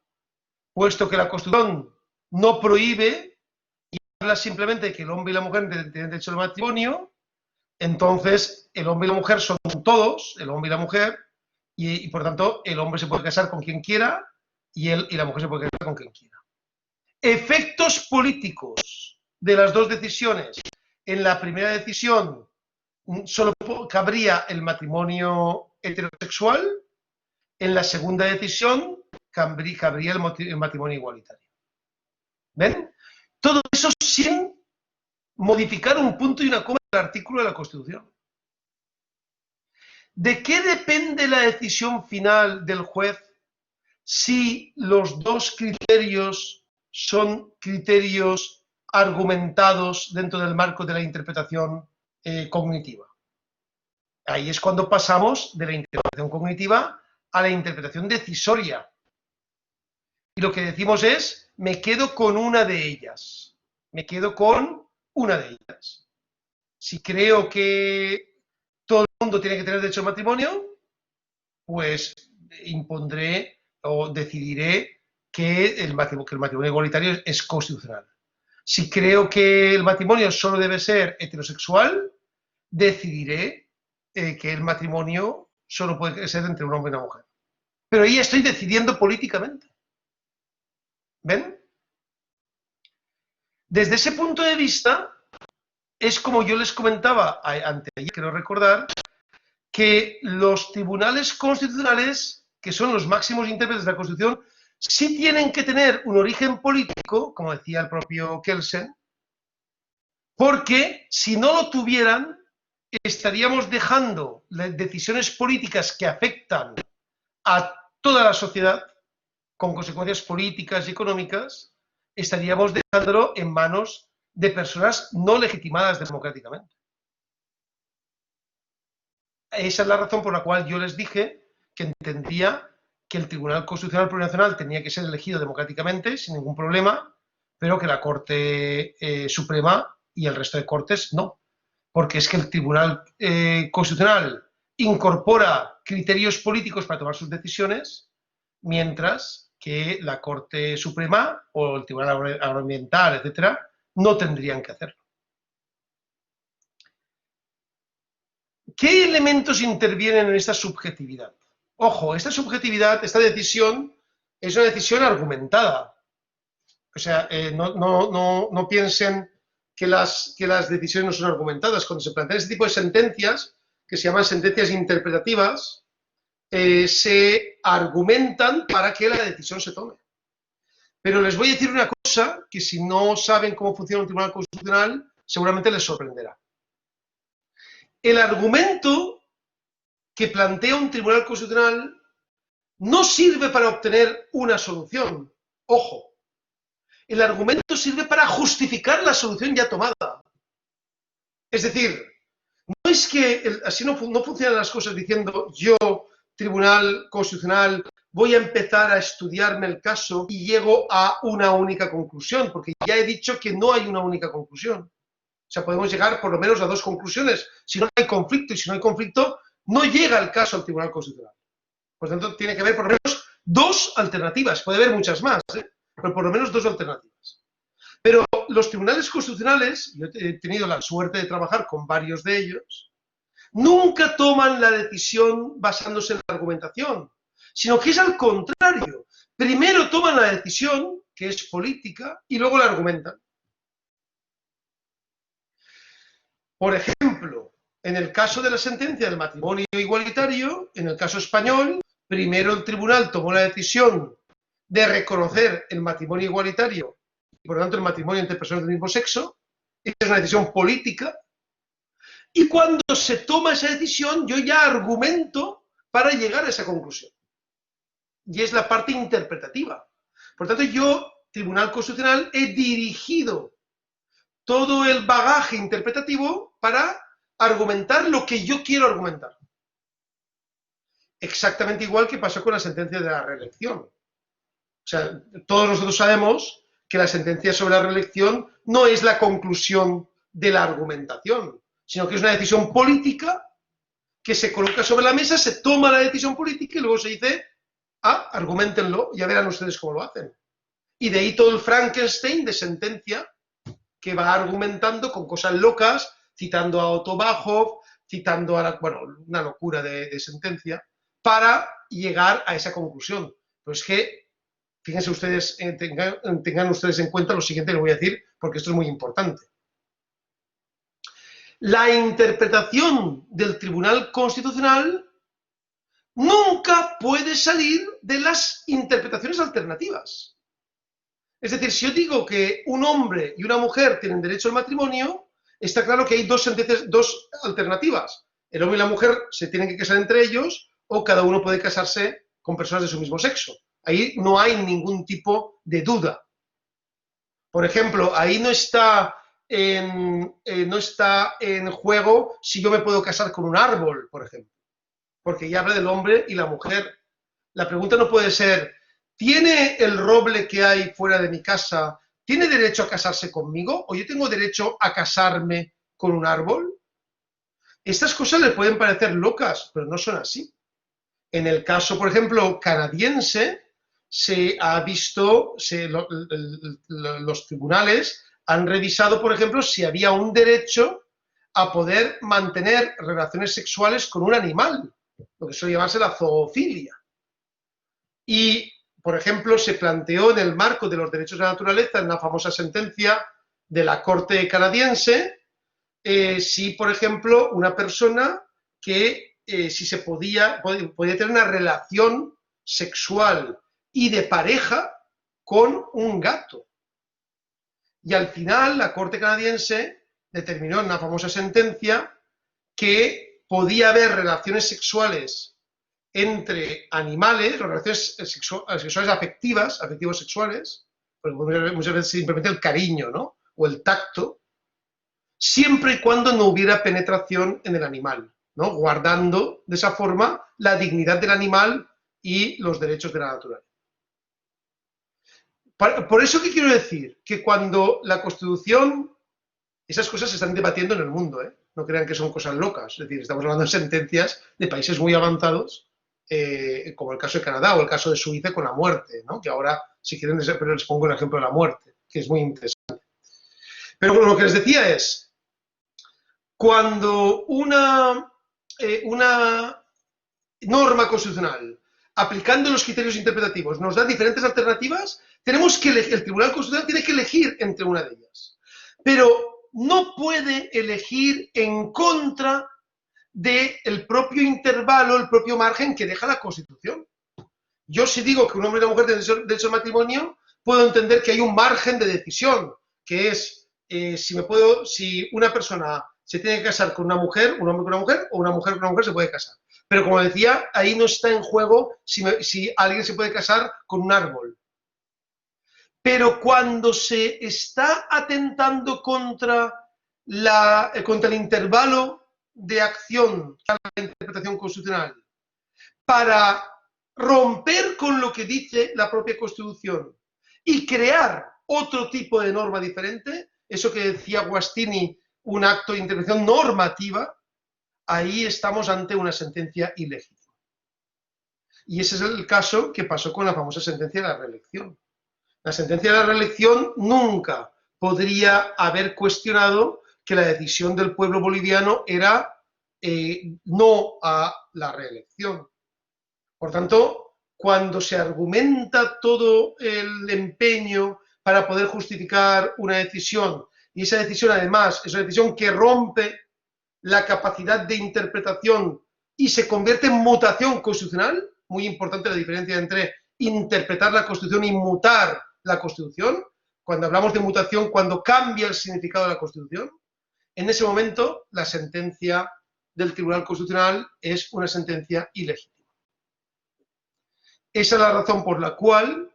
puesto que la Constitución no prohíbe y habla simplemente de que el hombre y la mujer tienen derecho al matrimonio, entonces el hombre y la mujer son todos, el hombre y la mujer, y por tanto el hombre se puede casar con quien quiera y la mujer se puede casar con quien quiera. Efectos políticos de las dos decisiones. En la primera decisión solo cabría el matrimonio heterosexual, en la segunda decisión cabría el matrimonio igualitario. ¿Ven? Todo eso sin modificar un punto y una coma del artículo de la Constitución. ¿De qué depende la decisión final del juez si los dos criterios son criterios argumentados dentro del marco de la interpretación cognitiva? Ahí es cuando pasamos de la interpretación cognitiva a la interpretación decisoria. Y lo que decimos es, me quedo con una de ellas. Me quedo con una de ellas. Si creo que todo el mundo tiene que tener derecho al matrimonio, pues impondré o decidiré que el matrimonio igualitario es constitucional. Si creo que el matrimonio solo debe ser heterosexual, decidiré que el matrimonio solo puede ser entre un hombre y una mujer. Pero ahí estoy decidiendo políticamente. ¿Ven? Desde ese punto de vista, es como yo les comentaba anteayer, quiero recordar, que los tribunales constitucionales, que son los máximos intérpretes de la Constitución, sí tienen que tener un origen político, como decía el propio Kelsen, porque si no lo tuvieran, estaríamos dejando las decisiones políticas que afectan a toda la sociedad, con consecuencias políticas y económicas, estaríamos dejándolo en manos de personas no legitimadas democráticamente. Esa es la razón por la cual yo les dije que entendía que el Tribunal Constitucional Plurinacional tenía que ser elegido democráticamente, sin ningún problema, pero que la Corte Suprema y el resto de cortes no. Porque es que el Tribunal Constitucional incorpora criterios políticos para tomar sus decisiones, mientras que la Corte Suprema o el Tribunal Agroambiental, etcétera, no tendrían que hacerlo. ¿Qué elementos intervienen en esta subjetividad? Ojo, esta subjetividad, esta decisión, es una decisión argumentada. O sea, no piensen que las decisiones no son argumentadas. Cuando se plantean este tipo de sentencias, que se llaman sentencias interpretativas, se argumentan para que la decisión se tome. Pero les voy a decir una cosa que si no saben cómo funciona un tribunal constitucional, seguramente les sorprenderá. El argumento que plantea un tribunal constitucional no sirve para obtener una solución. Ojo, el argumento sirve para justificar la solución ya tomada. Es decir, no es que así no funcionan las cosas diciendo yo, Tribunal Constitucional, voy a empezar a estudiarme el caso y llego a una única conclusión, porque ya he dicho que no hay una única conclusión. O sea, podemos llegar por lo menos a dos conclusiones. Si no hay conflicto, y si no hay conflicto, no llega el caso al Tribunal Constitucional. Por lo tanto, tiene que haber por lo menos dos alternativas. Puede haber muchas más, pero por lo menos dos alternativas. Pero los tribunales constitucionales, yo he tenido la suerte de trabajar con varios de ellos, nunca toman la decisión basándose en la argumentación, sino que es al contrario. Primero toman la decisión, que es política, y luego la argumentan. Por ejemplo, en el caso de la sentencia del matrimonio igualitario, en el caso español, primero el tribunal tomó la decisión de reconocer el matrimonio igualitario y por lo tanto el matrimonio entre personas del mismo sexo. Esa es una decisión política. Y cuando se toma esa decisión, yo ya argumento para llegar a esa conclusión. Y es la parte interpretativa. Por tanto, yo, Tribunal Constitucional, he dirigido todo el bagaje interpretativo para argumentar lo que yo quiero argumentar. Exactamente igual que pasó con la sentencia de la reelección. O sea, todos nosotros sabemos que la sentencia sobre la reelección no es la conclusión de la argumentación, sino que es una decisión política que se coloca sobre la mesa, se toma la decisión política y luego se dice, argumentenlo, ya verán ustedes cómo lo hacen. Y de ahí todo el Frankenstein de sentencia que va argumentando con cosas locas, citando a Otto Bajov, citando a una locura de sentencia, para llegar a esa conclusión. Pero es que, fíjense ustedes, tengan ustedes en cuenta lo siguiente que les voy a decir, porque esto es muy importante. La interpretación del Tribunal Constitucional nunca puede salir de las interpretaciones alternativas. Es decir, si yo digo que un hombre y una mujer tienen derecho al matrimonio, está claro que hay dos alternativas. El hombre y la mujer se tienen que casar entre ellos o cada uno puede casarse con personas de su mismo sexo. Ahí no hay ningún tipo de duda. Por ejemplo, ahí no está en juego si yo me puedo casar con un árbol, por ejemplo, porque ya habla del hombre y la mujer. La pregunta no puede ser, ¿tiene el roble que hay fuera de mi casa, tiene derecho a casarse conmigo o yo tengo derecho a casarme con un árbol? Estas cosas le pueden parecer locas, pero no son así. En el caso, por ejemplo, canadiense, se ha visto, los tribunales han revisado, por ejemplo, si había un derecho a poder mantener relaciones sexuales con un animal, lo que suele llamarse la zoofilia. Y, por ejemplo, se planteó en el marco de los derechos de la naturaleza, en una famosa sentencia de la Corte canadiense, si, por ejemplo, una persona que si se podía tener una relación sexual y de pareja con un gato. Y al final la Corte canadiense determinó en una famosa sentencia que podía haber relaciones sexuales entre animales, relaciones sexuales afectivos sexuales, pues muchas veces simplemente el cariño, ¿no? O el tacto, siempre y cuando no hubiera penetración en el animal, ¿no? Guardando de esa forma la dignidad del animal y los derechos de la naturaleza. Por eso, ¿qué quiero decir? Que cuando la Constitución, esas cosas se están debatiendo en el mundo, ¿eh? No crean que son cosas locas, es decir, estamos hablando de sentencias de países muy avanzados, como el caso de Canadá o el caso de Suiza con la muerte, ¿no? Que ahora, si quieren, pero les pongo el ejemplo de la muerte, que es muy interesante. Pero bueno, lo que les decía es, cuando una norma constitucional, aplicando los criterios interpretativos, nos da diferentes alternativas, tenemos que el Tribunal Constitucional tiene que elegir entre una de ellas. Pero no puede elegir en contra del propio intervalo, el propio margen que deja la Constitución. Yo si digo que un hombre y una mujer tienen derecho al matrimonio, puedo entender que hay un margen de decisión, que es si una persona se tiene que casar con una mujer, un hombre con una mujer, o una mujer con una mujer se puede casar. Pero como decía, ahí no está en juego si alguien se puede casar con un árbol. Pero cuando se está atentando contra el intervalo de acción a la interpretación constitucional, para romper con lo que dice la propia Constitución y crear otro tipo de norma diferente, eso que decía Guastini, un acto de interpretación normativa, ahí estamos ante una sentencia ilegítima. Y ese es el caso que pasó con la famosa sentencia de la reelección. La sentencia de la reelección nunca podría haber cuestionado que la decisión del pueblo boliviano era no a la reelección. Por tanto, cuando se argumenta todo el empeño para poder justificar una decisión, y esa decisión además es una decisión que rompe la capacidad de interpretación y se convierte en mutación constitucional, muy importante la diferencia entre interpretar la Constitución y mutar la Constitución, cuando hablamos de mutación, cuando cambia el significado de la Constitución, en ese momento la sentencia del Tribunal Constitucional es una sentencia ilegítima. Esa es la razón por la cual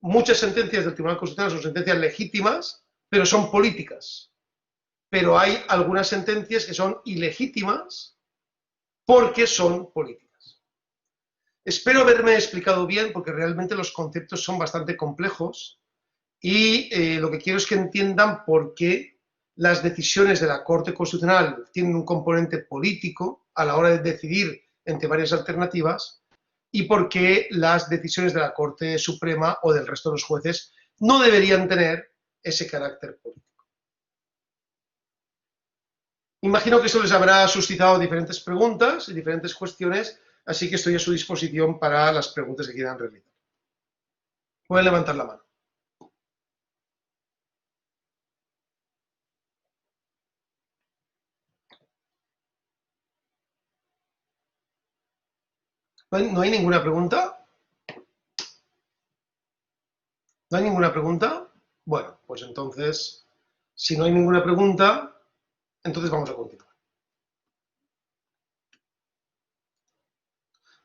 muchas sentencias del Tribunal Constitucional son sentencias legítimas, pero son políticas. Pero hay algunas sentencias que son ilegítimas porque son políticas. Espero haberme explicado bien, porque realmente los conceptos son bastante complejos y lo que quiero es que entiendan por qué las decisiones de la Corte Constitucional tienen un componente político a la hora de decidir entre varias alternativas y por qué las decisiones de la Corte Suprema o del resto de los jueces no deberían tener ese carácter político. Imagino que esto les habrá suscitado diferentes preguntas y diferentes cuestiones, así que estoy a su disposición para las preguntas que quieran realizar. Pueden levantar la mano. ¿No hay ninguna pregunta? ¿No hay ninguna pregunta? Bueno, pues entonces, si no hay ninguna pregunta, entonces vamos a continuar.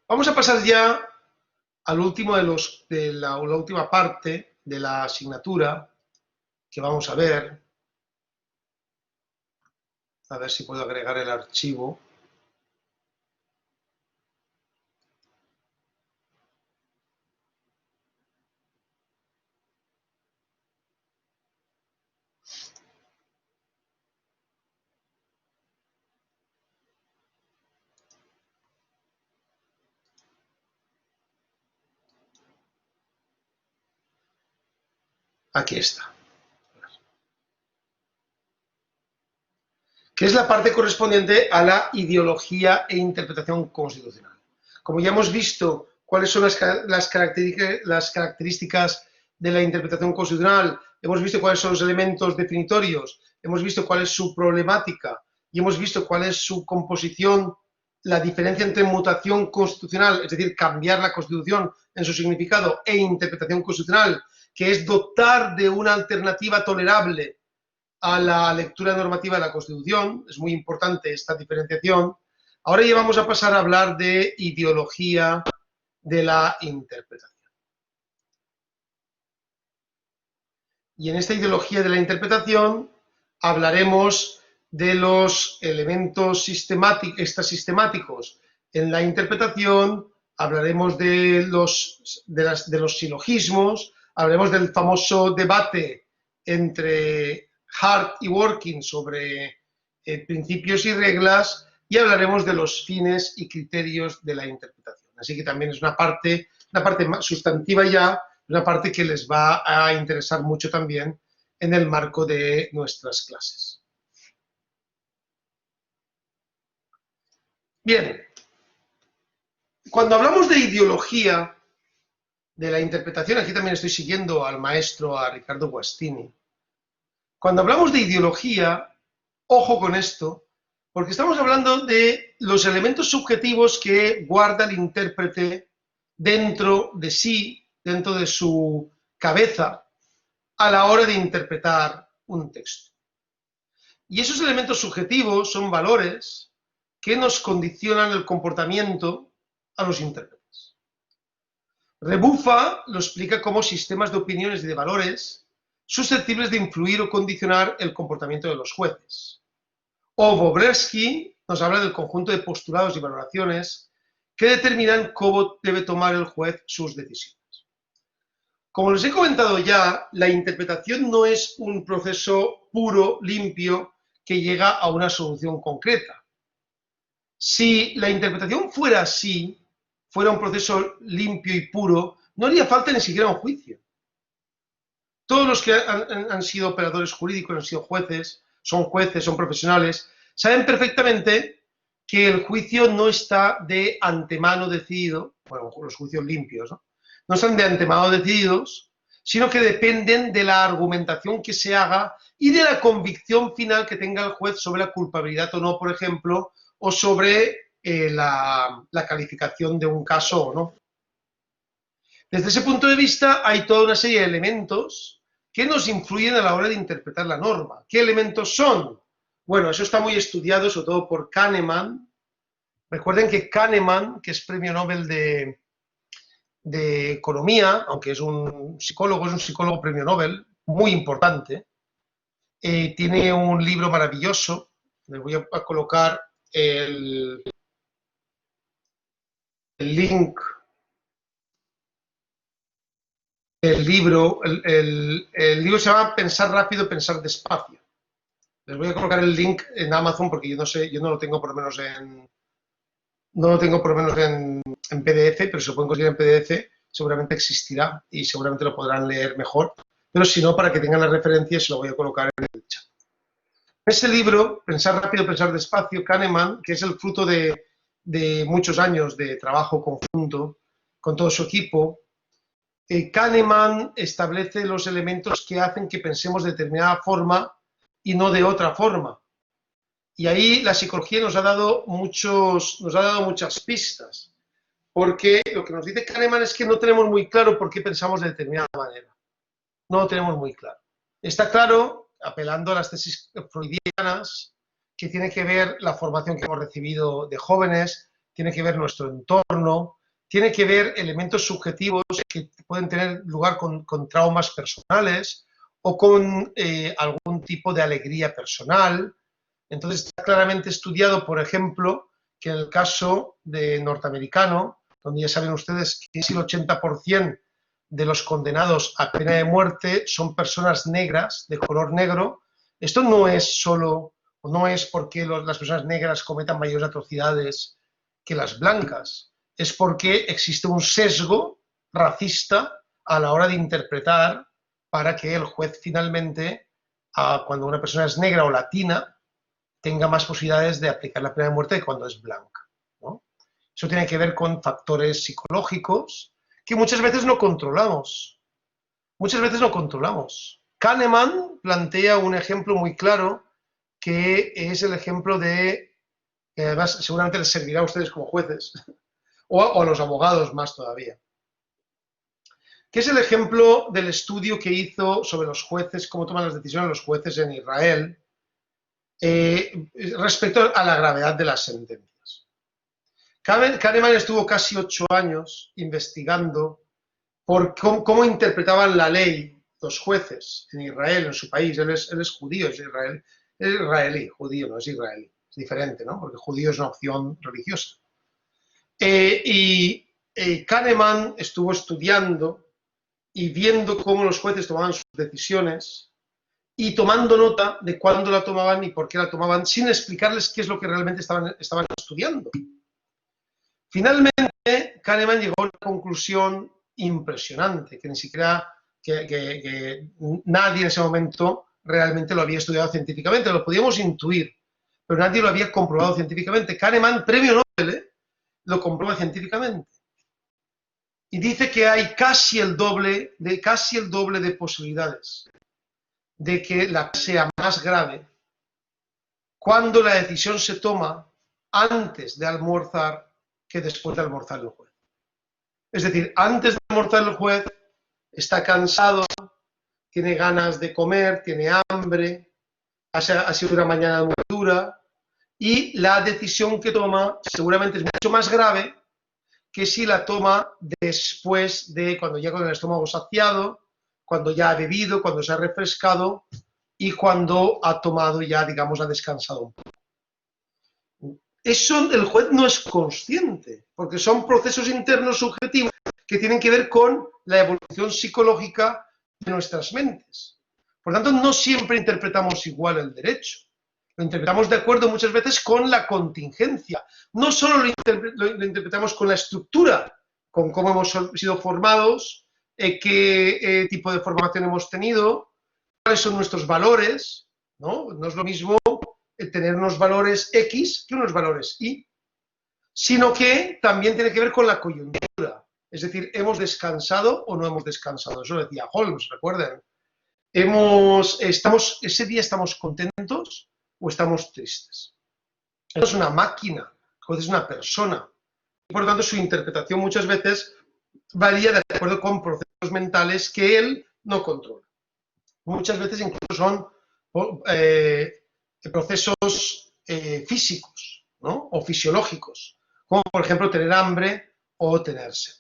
Vamos a pasar ya al último de la última parte de la asignatura que vamos a ver. A ver si puedo agregar el archivo. Aquí está. Que es la parte correspondiente a la ideología e interpretación constitucional. Como ya hemos visto cuáles son las características de la interpretación constitucional, hemos visto cuáles son los elementos definitorios, hemos visto cuál es su problemática y hemos visto cuál es su composición, la diferencia entre mutación constitucional, es decir, cambiar la Constitución en su significado, e interpretación constitucional, que es dotar de una alternativa tolerable a la lectura normativa de la Constitución. Es muy importante esta diferenciación. Ahora ya vamos a pasar a hablar de ideología de la interpretación. Y en esta ideología de la interpretación hablaremos de los elementos sistemáticos en la interpretación, hablaremos de los silogismos, hablaremos del famoso debate entre Hart y Dworkin sobre principios y reglas, y hablaremos de los fines y criterios de la interpretación. Así que también es una parte sustantiva ya, una parte que les va a interesar mucho también en el marco de nuestras clases. Bien, cuando hablamos de ideología de la interpretación, aquí también estoy siguiendo al maestro, a Riccardo Guastini. Cuando hablamos de ideología, ojo con esto, porque estamos hablando de los elementos subjetivos que guarda el intérprete dentro de sí, dentro de su cabeza, a la hora de interpretar un texto. Y esos elementos subjetivos son valores que nos condicionan el comportamiento a los intérpretes. Rebuffa lo explica como sistemas de opiniones y de valores susceptibles de influir o condicionar el comportamiento de los jueces. O Wroblewski nos habla del conjunto de postulados y valoraciones que determinan cómo debe tomar el juez sus decisiones. Como les he comentado ya, la interpretación no es un proceso puro, limpio, que llega a una solución concreta. Si la interpretación fuera así, fuera un proceso limpio y puro, no haría falta ni siquiera un juicio. Todos los que han sido operadores jurídicos, han sido jueces, son profesionales, saben perfectamente que el juicio no está de antemano decidido, bueno, los juicios limpios, no están de antemano decididos, sino que dependen de la argumentación que se haga y de la convicción final que tenga el juez sobre la culpabilidad o no, por ejemplo, o sobre la calificación de un caso o no. Desde ese punto de vista hay toda una serie de elementos que nos influyen a la hora de interpretar la norma. ¿Qué elementos son? Bueno, eso está muy estudiado, sobre todo por Kahneman. Recuerden que Kahneman, que es premio Nobel de Economía, aunque es un psicólogo premio Nobel, muy importante, tiene un libro maravilloso. Les voy a colocar el link. El libro se llama Pensar rápido, pensar despacio. Les voy a colocar el link en Amazon porque yo no sé, yo no lo tengo por lo menos No lo tengo por lo menos en PDF, pero si lo pueden conseguir en PDF, seguramente existirá y seguramente lo podrán leer mejor. Pero si no, para que tengan la referencia, se lo voy a colocar en el chat. Ese libro, Pensar rápido, pensar despacio, Kahneman, que es el fruto de muchos años de trabajo conjunto con todo su equipo, Kahneman establece los elementos que hacen que pensemos de determinada forma y no de otra forma. Y ahí la psicología nos ha dado muchas pistas, porque lo que nos dice Kahneman es que no tenemos muy claro por qué pensamos de determinada manera. No lo tenemos muy claro. Está claro, apelando a las tesis freudianas, que tiene que ver la formación que hemos recibido de jóvenes, tiene que ver nuestro entorno, tiene que ver elementos subjetivos que pueden tener lugar con traumas personales o con algún tipo de alegría personal. Entonces está claramente estudiado, por ejemplo, que en el caso de norteamericano, donde ya saben ustedes que casi el 80% de los condenados a pena de muerte son personas negras, de color negro, esto no es solo, no es porque las personas negras cometan mayores atrocidades que las blancas, es porque existe un sesgo racista a la hora de interpretar para que el juez finalmente, cuando una persona es negra o latina, tenga más posibilidades de aplicar la pena de muerte que cuando es blanca, ¿no? Eso tiene que ver con factores psicológicos que muchas veces no controlamos. Muchas veces no controlamos. Kahneman plantea un ejemplo muy claro que es el ejemplo de, que además seguramente les servirá a ustedes como jueces, o a los abogados más todavía, que es el ejemplo del estudio que hizo sobre los jueces, cómo toman las decisiones los jueces en Israel, respecto a la gravedad de las sentencias. Kahneman estuvo casi 8 años investigando por cómo interpretaban la ley los jueces en Israel, en su país. Él es judío, es israelí, judío, no es israelí. Es diferente, ¿no? Porque judío es una opción religiosa. Kahneman estuvo estudiando y viendo cómo los jueces tomaban sus decisiones y tomando nota de cuándo la tomaban y por qué la tomaban, sin explicarles qué es lo que realmente estaban estudiando. Finalmente, Kahneman llegó a una conclusión impresionante, que ni siquiera que nadie en ese momento realmente lo había estudiado científicamente, lo podíamos intuir, pero nadie lo había comprobado científicamente. Kahneman, premio Nobel, lo comprueba científicamente. Y dice que hay casi el doble de posibilidades de que la sea más grave cuando la decisión se toma antes de almorzar que después de almorzar el juez. Es decir, antes de almorzar el juez está cansado, tiene ganas de comer, tiene hambre, ha sido una mañana muy dura y la decisión que toma seguramente es mucho más grave que si la toma después de cuando ya con el estómago saciado, cuando ya ha bebido, cuando se ha refrescado y cuando ha tomado ya, digamos, ha descansado un poco. Eso el juez no es consciente, porque son procesos internos subjetivos que tienen que ver con la evolución psicológica de nuestras mentes. Por tanto, no siempre interpretamos igual el derecho. Lo interpretamos de acuerdo muchas veces con la contingencia. No solo lo interpretamos con la estructura, con cómo hemos sido formados, qué tipo de formación hemos tenido, cuáles son nuestros valores, ¿no? No es lo mismo tener unos valores X que unos valores Y, sino que también tiene que ver con la coyuntura. Es decir, ¿hemos descansado o no hemos descansado? Eso lo decía Holmes, recuerden. ¿Ese día estamos contentos o estamos tristes? Esto es una máquina, es una persona. Por lo tanto, su interpretación muchas veces varía de acuerdo con procesos mentales que él no controla. Muchas veces incluso son procesos físicos, ¿no? O fisiológicos, como por ejemplo tener hambre o tener sed.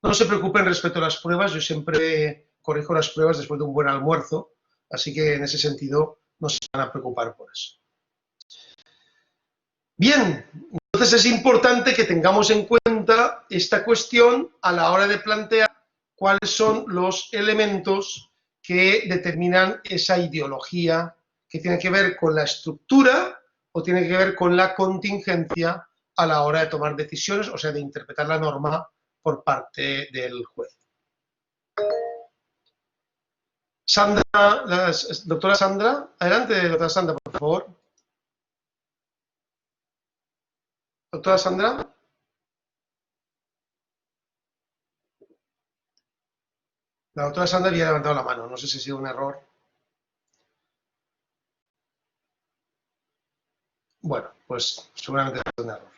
No se preocupen respecto a las pruebas, yo siempre corrijo las pruebas después de un buen almuerzo, así que en ese sentido no se van a preocupar por eso. Bien, entonces es importante que tengamos en cuenta esta cuestión a la hora de plantear cuáles son los elementos que determinan esa ideología que tiene que ver con la estructura o tiene que ver con la contingencia a la hora de tomar decisiones, o sea, de interpretar la norma por parte del juez. Sandra, doctora Sandra, adelante, doctora Sandra, por favor. Doctora Sandra. La doctora Sandra había levantado la mano, no sé si ha sido un error. Bueno, pues seguramente ha sido un error.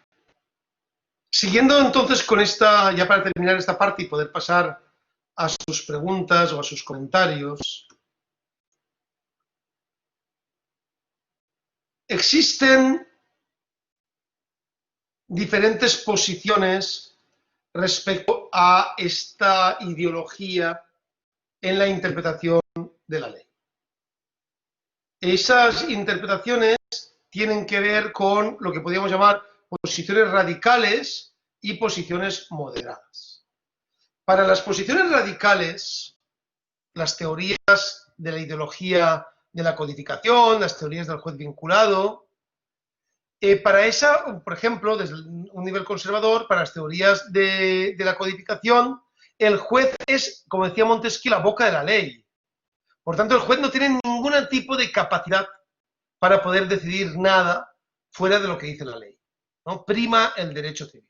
Siguiendo entonces con esta, ya para terminar esta parte y poder pasar a sus preguntas o a sus comentarios, existen diferentes posiciones respecto a esta ideología en la interpretación de la ley. Esas interpretaciones tienen que ver con lo que podríamos llamar posiciones radicales y posiciones moderadas. Para las posiciones radicales, las teorías de la ideología de la codificación, las teorías del juez vinculado, para esa, por ejemplo, desde un nivel conservador, para las teorías de la codificación, el juez es, como decía Montesquieu, la boca de la ley. Por tanto, el juez no tiene ningún tipo de capacidad para poder decidir nada fuera de lo que dice la ley, ¿no? Prima el derecho civil.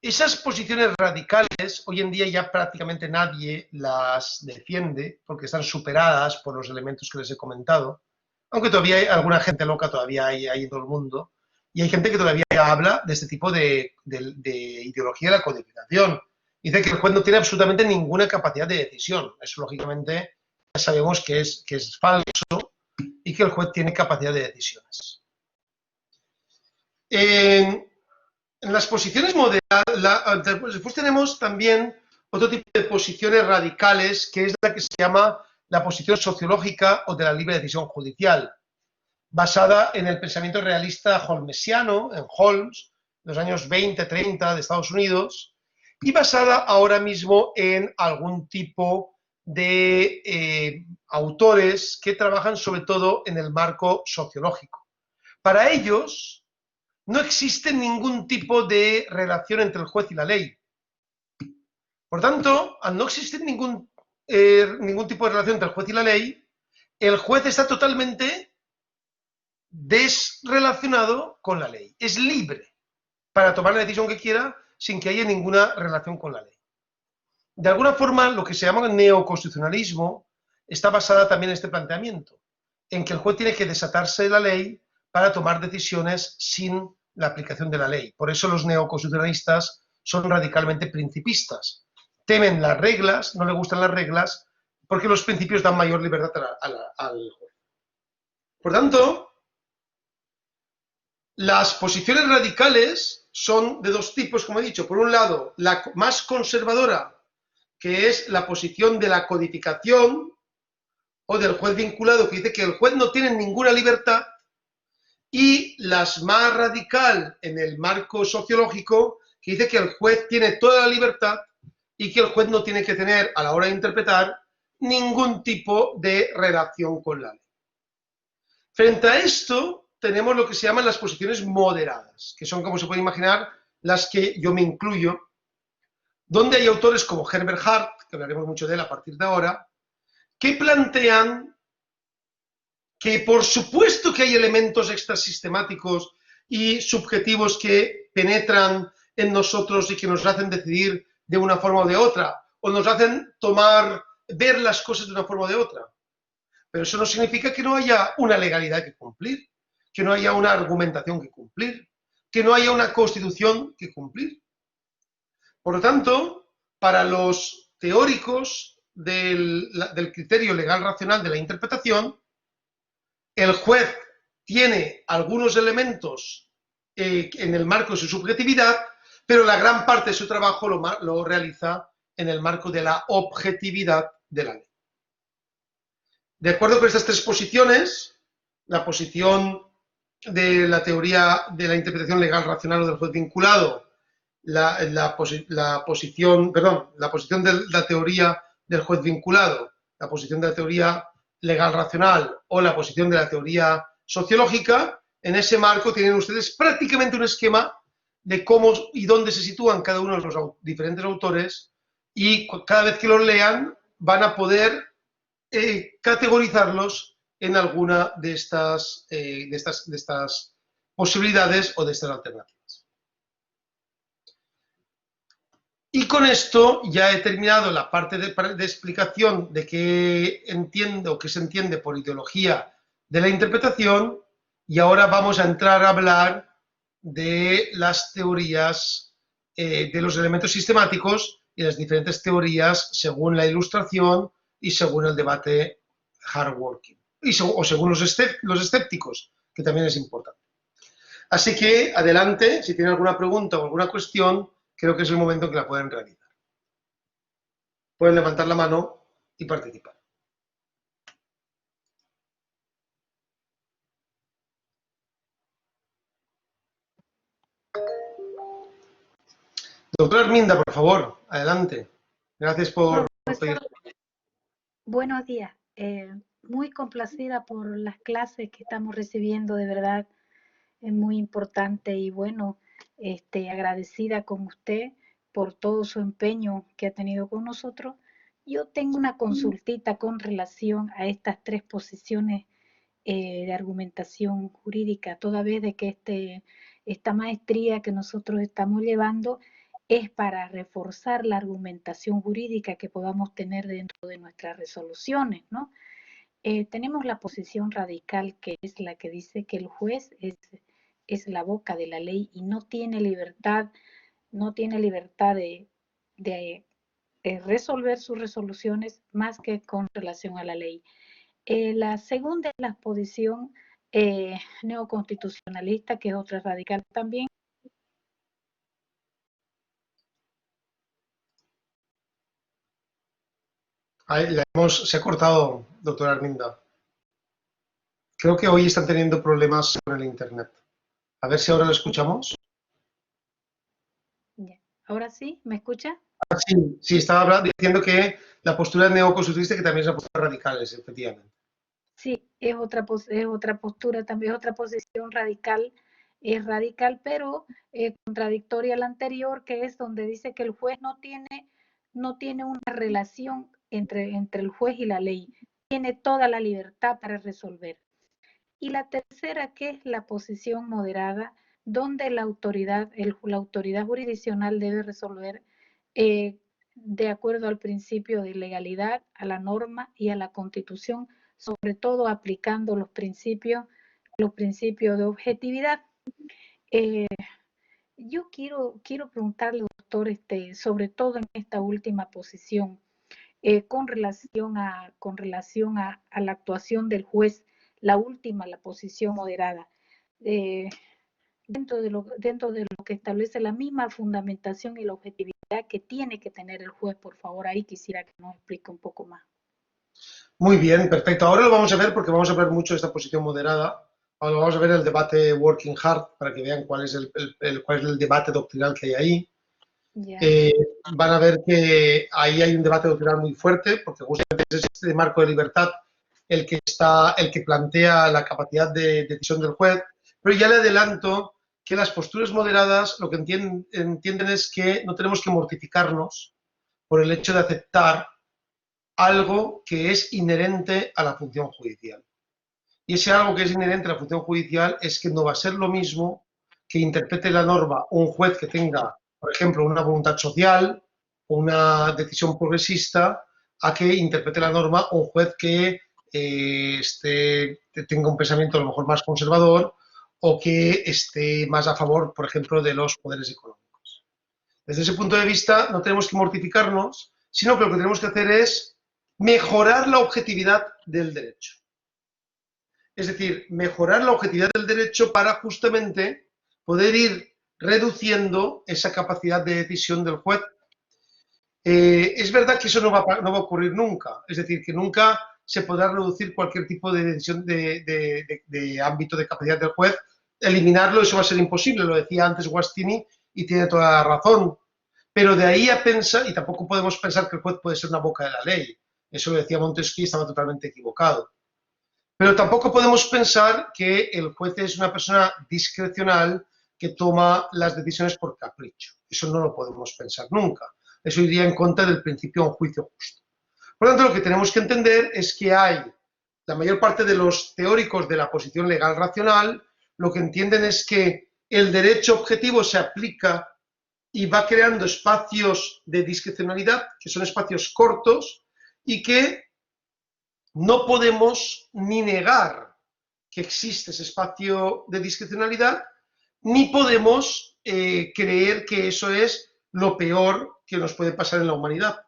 Esas posiciones radicales, hoy en día ya prácticamente nadie las defiende, porque están superadas por los elementos que les he comentado, aunque todavía hay alguna gente loca, todavía hay en todo el mundo, y hay gente que todavía habla de este tipo de ideología de la codificación. Dice que el juez no tiene absolutamente ninguna capacidad de decisión. Eso, lógicamente, ya sabemos que es falso y que el juez tiene capacidad de decisiones. En las posiciones moderadas, después tenemos también otro tipo de posiciones radicales, que es la que se llama la posición sociológica o de la libre decisión judicial, basada en el pensamiento realista holmesiano, en Holmes, en los años 20-30 de Estados Unidos, y basada ahora mismo en algún tipo de autores que trabajan sobre todo en el marco sociológico. Para ellos no existe ningún tipo de relación entre el juez y la ley. Por tanto, al no existir ningún tipo de relación entre el juez y la ley, el juez está totalmente desrelacionado con la ley. Es libre para tomar la decisión que quiera sin que haya ninguna relación con la ley. De alguna forma, lo que se llama el neoconstitucionalismo está basada también en este planteamiento, en que el juez tiene que desatarse de la ley para tomar decisiones sin la aplicación de la ley. Por eso los neoconstitucionalistas son radicalmente principistas. Temen las reglas, no le gustan las reglas, porque los principios dan mayor libertad al juez. Por tanto, las posiciones radicales son de dos tipos, como he dicho. Por un lado, la más conservadora, que es la posición de la codificación o del juez vinculado, que dice que el juez no tiene ninguna libertad, y las más radical en el marco sociológico, que dice que el juez tiene toda la libertad y que el juez no tiene que tener, a la hora de interpretar, ningún tipo de relación con la ley. Frente a esto, tenemos lo que se llaman las posiciones moderadas, que son, como se puede imaginar, las que yo me incluyo, donde hay autores como Herbert Hart, que hablaremos mucho de él a partir de ahora, que plantean que por supuesto que hay elementos extrasistemáticos y subjetivos que penetran en nosotros y que nos hacen decidir de una forma o de otra, o nos hacen ver las cosas de una forma o de otra. Pero eso no significa que no haya una legalidad que cumplir, que no haya una argumentación que cumplir, que no haya una constitución que cumplir. Por lo tanto, para los teóricos del criterio legal racional de la interpretación, el juez tiene algunos elementos en el marco de su subjetividad, pero la gran parte de su trabajo lo realiza en el marco de la objetividad de la ley. De acuerdo con estas tres posiciones, la posición de la teoría de la interpretación legal racional o del juez vinculado, la posición de la teoría del juez vinculado, la posición de la teoría legal racional o la posición de la teoría sociológica, en ese marco tienen ustedes prácticamente un esquema de cómo y dónde se sitúan cada uno de los diferentes autores, y cada vez que los lean van a poder categorizarlos en alguna de estas posibilidades o de estas alternativas. Y con esto ya he terminado la parte de explicación de qué entiendo, qué se entiende por ideología de la interpretación, y ahora vamos a entrar a hablar de las teorías de los elementos sistemáticos y las diferentes teorías según la Ilustración y según el debate hardworking, o según los escépticos, que también es importante. Así que, adelante, si tienen alguna pregunta o alguna cuestión, creo que es el momento en que la pueden realizar. Pueden levantar la mano y participar. Doctora Arminda, por favor, adelante. Gracias por pedir. Buenos días. Muy complacida por las clases que estamos recibiendo, de verdad, es muy importante y bueno, agradecida con usted por todo su empeño que ha tenido con nosotros. Yo tengo una consultita con relación a estas tres posiciones de argumentación jurídica, toda vez de que esta maestría que nosotros estamos llevando es para reforzar la argumentación jurídica que podamos tener dentro de nuestras resoluciones, ¿no? Tenemos la posición radical, que es la que dice que el juez es la boca de la ley y no tiene libertad de resolver sus resoluciones más que con relación a la ley. La segunda es la posición neoconstitucionalista, que es otra radical también. Se ha cortado, doctora Arminda. Creo que hoy están teniendo problemas con el internet. A ver si ahora lo escuchamos. ¿Ahora sí? ¿Me escucha? Sí, estaba diciendo que la postura neoconstitucionalista, que también es una postura radical, efectivamente. Sí, es otra postura, también es otra posición radical, es radical, pero contradictoria a la anterior, que es donde dice que el juez no tiene una relación entre el juez y la ley, tiene toda la libertad para resolver. Y la tercera, que es la posición moderada, donde la autoridad jurisdiccional debe resolver de acuerdo al principio de legalidad, a la norma y a la Constitución, sobre todo aplicando los principios de objetividad. Yo quiero preguntarle, doctor, sobre todo en esta última posición, con relación a la actuación del juez, la posición moderada, dentro de lo que establece la misma fundamentación y la objetividad que tiene que tener el juez. Por favor, ahí quisiera que nos explique un poco más. Muy bien, perfecto. Ahora lo vamos a ver porque vamos a ver mucho esta posición moderada. Ahora vamos a ver el debate Working Hard para que vean cuál es el debate doctrinal que hay ahí. Van a ver que ahí hay un debate doctrinal muy fuerte, porque justamente es este marco de libertad el que plantea la capacidad de decisión del juez. Pero ya le adelanto que las posturas moderadas lo que entienden es que no tenemos que mortificarnos por el hecho de aceptar algo que es inherente a la función judicial. Y ese algo que es inherente a la función judicial es que no va a ser lo mismo que interprete la norma un juez que tenga, por ejemplo, una voluntad social o una decisión progresista, a que interprete la norma un juez que tenga un pensamiento a lo mejor más conservador o que esté más a favor, por ejemplo, de los poderes económicos. Desde ese punto de vista no tenemos que mortificarnos, sino que lo que tenemos que hacer es mejorar la objetividad del derecho. Es decir, mejorar la objetividad del derecho para justamente poder ir reduciendo esa capacidad de decisión del juez. Es verdad que eso no va a ocurrir nunca, es decir, que nunca se podrá reducir cualquier tipo de decisión de ámbito de capacidad del juez. Eliminarlo, eso va a ser imposible, lo decía antes Guastini y tiene toda la razón. Pero de ahí a pensar, y tampoco podemos pensar que el juez puede ser una boca de la ley, eso lo decía Montesquieu y estaba totalmente equivocado. Pero tampoco podemos pensar que el juez es una persona discrecional que toma las decisiones por capricho. Eso no lo podemos pensar nunca. Eso iría en contra del principio de un juicio justo. Por lo tanto, lo que tenemos que entender es que la mayor parte de los teóricos de la posición legal racional lo que entienden es que el derecho objetivo se aplica y va creando espacios de discrecionalidad, que son espacios cortos, y que no podemos ni negar que existe ese espacio de discrecionalidad, ni podemos creer que eso es lo peor que nos puede pasar en la humanidad,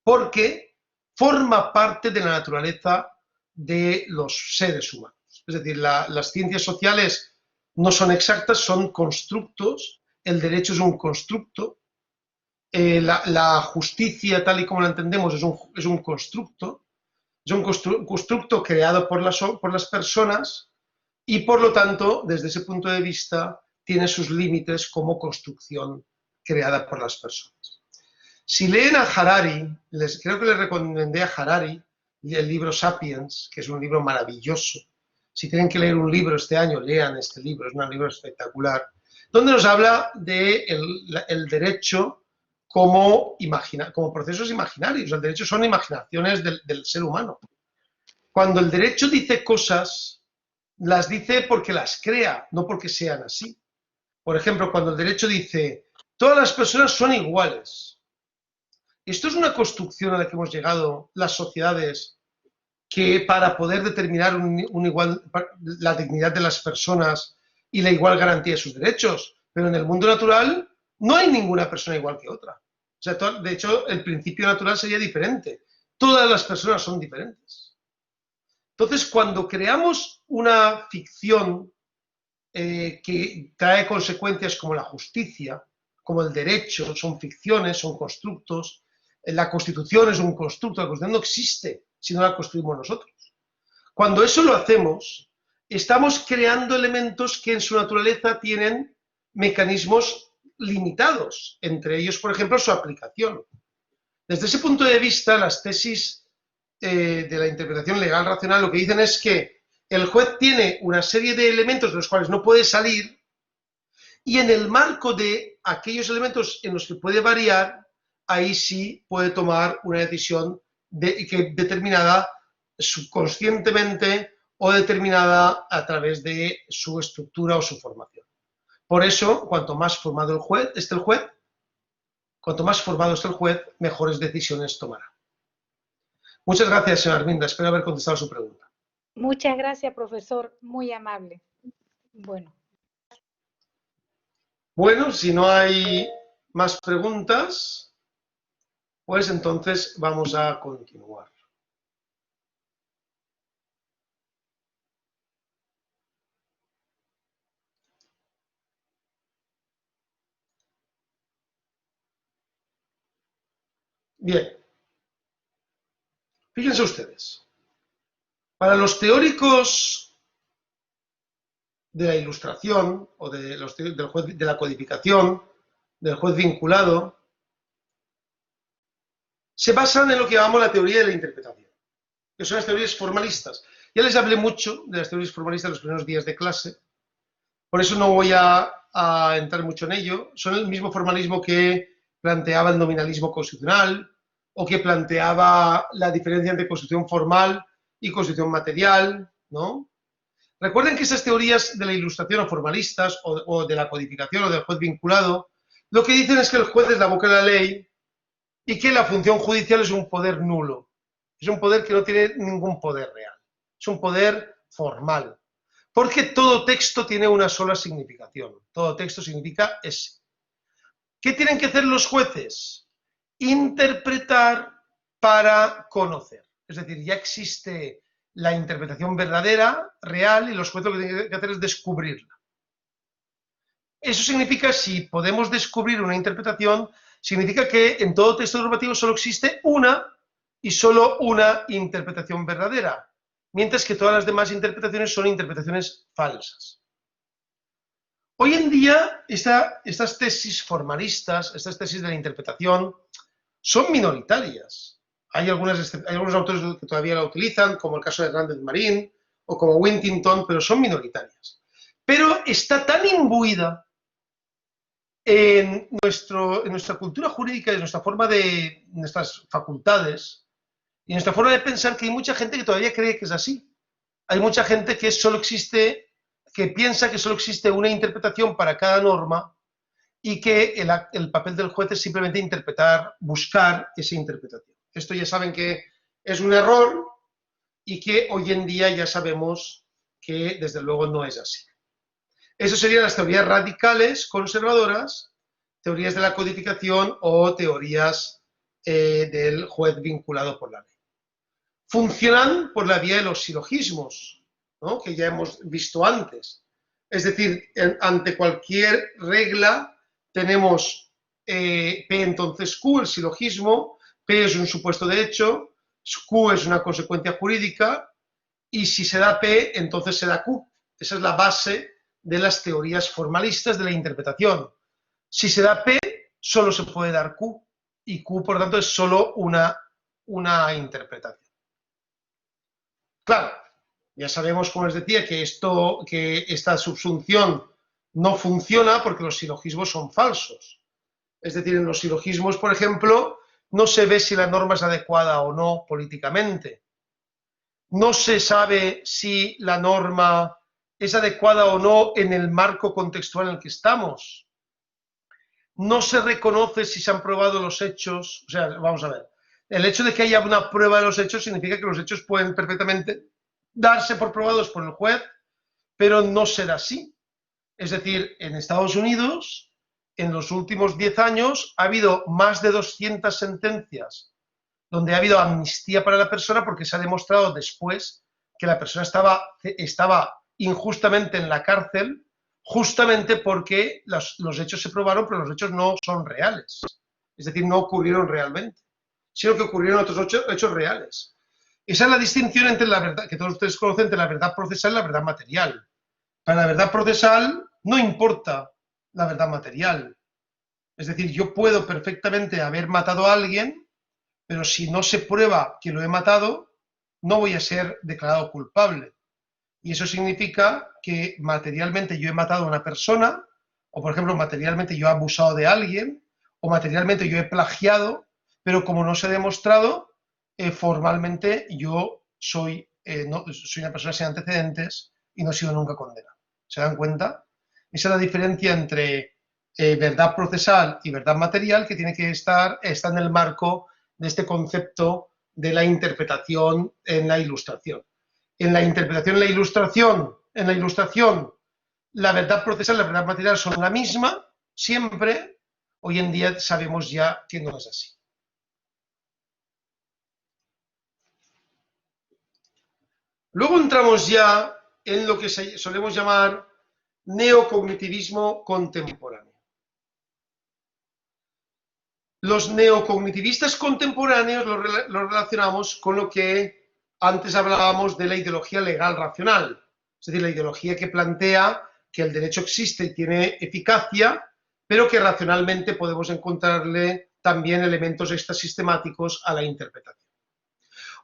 porque forma parte de la naturaleza de los seres humanos. Es decir, las ciencias sociales no son exactas, son constructos, el derecho es un constructo, la justicia tal y como la entendemos es un constructo creado por las personas y por lo tanto, desde ese punto de vista, tiene sus límites como construcción creada por las personas. Si leen a Harari, creo que les recomendé a Harari el libro Sapiens, que es un libro maravilloso. Si tienen que leer un libro este año, lean este libro, es un libro espectacular, donde nos habla del derecho como procesos imaginarios. El derecho son imaginaciones del ser humano. Cuando el derecho dice cosas, las dice porque las crea, no porque sean así. Por ejemplo, cuando el derecho dice, todas las personas son iguales. Esto es una construcción a la que hemos llegado las sociedades, que para poder determinar la dignidad de las personas y la igual garantía de sus derechos. Pero en el mundo natural no hay ninguna persona igual que otra. O sea, de hecho, el principio natural sería diferente. Todas las personas son diferentes. Entonces, cuando creamos una ficción que trae consecuencias como la justicia, como el derecho, son ficciones, son constructos, la Constitución es un constructo, la Constitución no existe si no la construimos nosotros. Cuando eso lo hacemos, estamos creando elementos que en su naturaleza tienen mecanismos limitados, entre ellos, por ejemplo, su aplicación. Desde ese punto de vista, las tesis de la interpretación legal racional lo que dicen es que el juez tiene una serie de elementos de los cuales no puede salir y en el marco de aquellos elementos en los que puede variar, ahí sí puede tomar una decisión determinada subconscientemente o determinada a través de su estructura o su formación. Por eso, cuanto más formado esté el juez, mejores decisiones tomará. Muchas gracias, señora Arminda. Espero haber contestado su pregunta. Muchas gracias, profesor. Muy amable. Bueno, si no hay más preguntas, pues entonces vamos a continuar. Bien. Fíjense ustedes. Para los teóricos de la ilustración o de la codificación, del juez vinculado, se basan en lo que llamamos la teoría de la interpretación, que son las teorías formalistas. Ya les hablé mucho de las teorías formalistas en los primeros días de clase, por eso no voy a entrar mucho en ello. Son el mismo formalismo que planteaba el nominalismo constitucional o que planteaba la diferencia entre constitución formal y constitución material, ¿no? Recuerden que esas teorías de la ilustración o formalistas o de la codificación o del juez vinculado, lo que dicen es que el juez es la boca de la ley y que la función judicial es un poder nulo. Es un poder que no tiene ningún poder real. Es un poder formal. Porque todo texto tiene una sola significación. Todo texto significa ese. ¿Qué tienen que hacer los jueces? Interpretar para conocer. Es decir, ya existe la interpretación verdadera, real, y los jueces lo que tienen que hacer es descubrirla. Eso significa, si podemos descubrir una interpretación, significa que en todo texto normativo solo existe una y solo una interpretación verdadera, mientras que todas las demás interpretaciones son interpretaciones falsas. Hoy en día, estas tesis formalistas, estas tesis de la interpretación, son minoritarias. Hay algunos autores que todavía la utilizan, como el caso de Hernández Marín, o como Wintington, pero son minoritarias. Pero está tan imbuida en nuestra cultura jurídica y en nuestra forma de, nuestras facultades y en nuestra forma de pensar, que hay mucha gente que todavía cree que es así. Hay mucha gente que que piensa que solo existe una interpretación para cada norma y que el papel del juez es simplemente interpretar, buscar esa interpretación. Esto ya saben que es un error y que hoy en día ya sabemos que desde luego no es así. Eso serían las teorías radicales, conservadoras, teorías de la codificación o teorías del juez vinculado por la ley. Funcionan por la vía de los silogismos, ¿no?, que ya hemos visto antes. Es decir, ante cualquier regla tenemos P entonces Q, el silogismo, P es un supuesto de hecho, Q es una consecuencia jurídica, y si se da P, entonces se da Q. Esa es la base de las teorías formalistas de la interpretación. Si se da P, solo se puede dar Q, y Q, por tanto, es solo una interpretación. Claro, ya sabemos, como les decía, que esta subsunción no funciona porque los silogismos son falsos. Es decir, en los silogismos, por ejemplo, no se ve si la norma es adecuada o no políticamente. No se sabe si la norma es adecuada o no en el marco contextual en el que estamos. No se reconoce si se han probado los hechos. O sea, vamos a ver. El hecho de que haya una prueba de los hechos significa que los hechos pueden perfectamente darse por probados por el juez, pero no será así. Es decir, en Estados Unidos, en los últimos 10 años, ha habido más de 200 sentencias donde ha habido amnistía para la persona porque se ha demostrado después que la persona estaba injustamente en la cárcel, justamente porque los hechos se probaron, pero los hechos no son reales. Es decir, no ocurrieron realmente, sino que ocurrieron otros hechos reales. Esa es la distinción entre la verdad, que todos ustedes conocen, entre la verdad procesal y la verdad material. Para la verdad procesal no importa la verdad material. Es decir, yo puedo perfectamente haber matado a alguien, pero si no se prueba que lo he matado, no voy a ser declarado culpable. Y eso significa que materialmente yo he matado a una persona, o por ejemplo, materialmente yo he abusado de alguien, o materialmente yo he plagiado, pero como no se ha demostrado, formalmente yo soy una persona sin antecedentes y no he sido nunca condenado. ¿Se dan cuenta? Esa es la diferencia entre verdad procesal y verdad material, que tiene que está en el marco de este concepto de la interpretación en la ilustración. En la interpretación en la ilustración, la verdad procesal y la verdad material son la misma, siempre. Hoy en día sabemos ya que no es así. Luego entramos ya en lo que solemos llamar neocognitivismo contemporáneo. Los neocognitivistas contemporáneos los relacionamos con lo que antes hablábamos de la ideología legal racional, es decir, la ideología que plantea que el derecho existe y tiene eficacia, pero que racionalmente podemos encontrarle también elementos extrasistemáticos a la interpretación.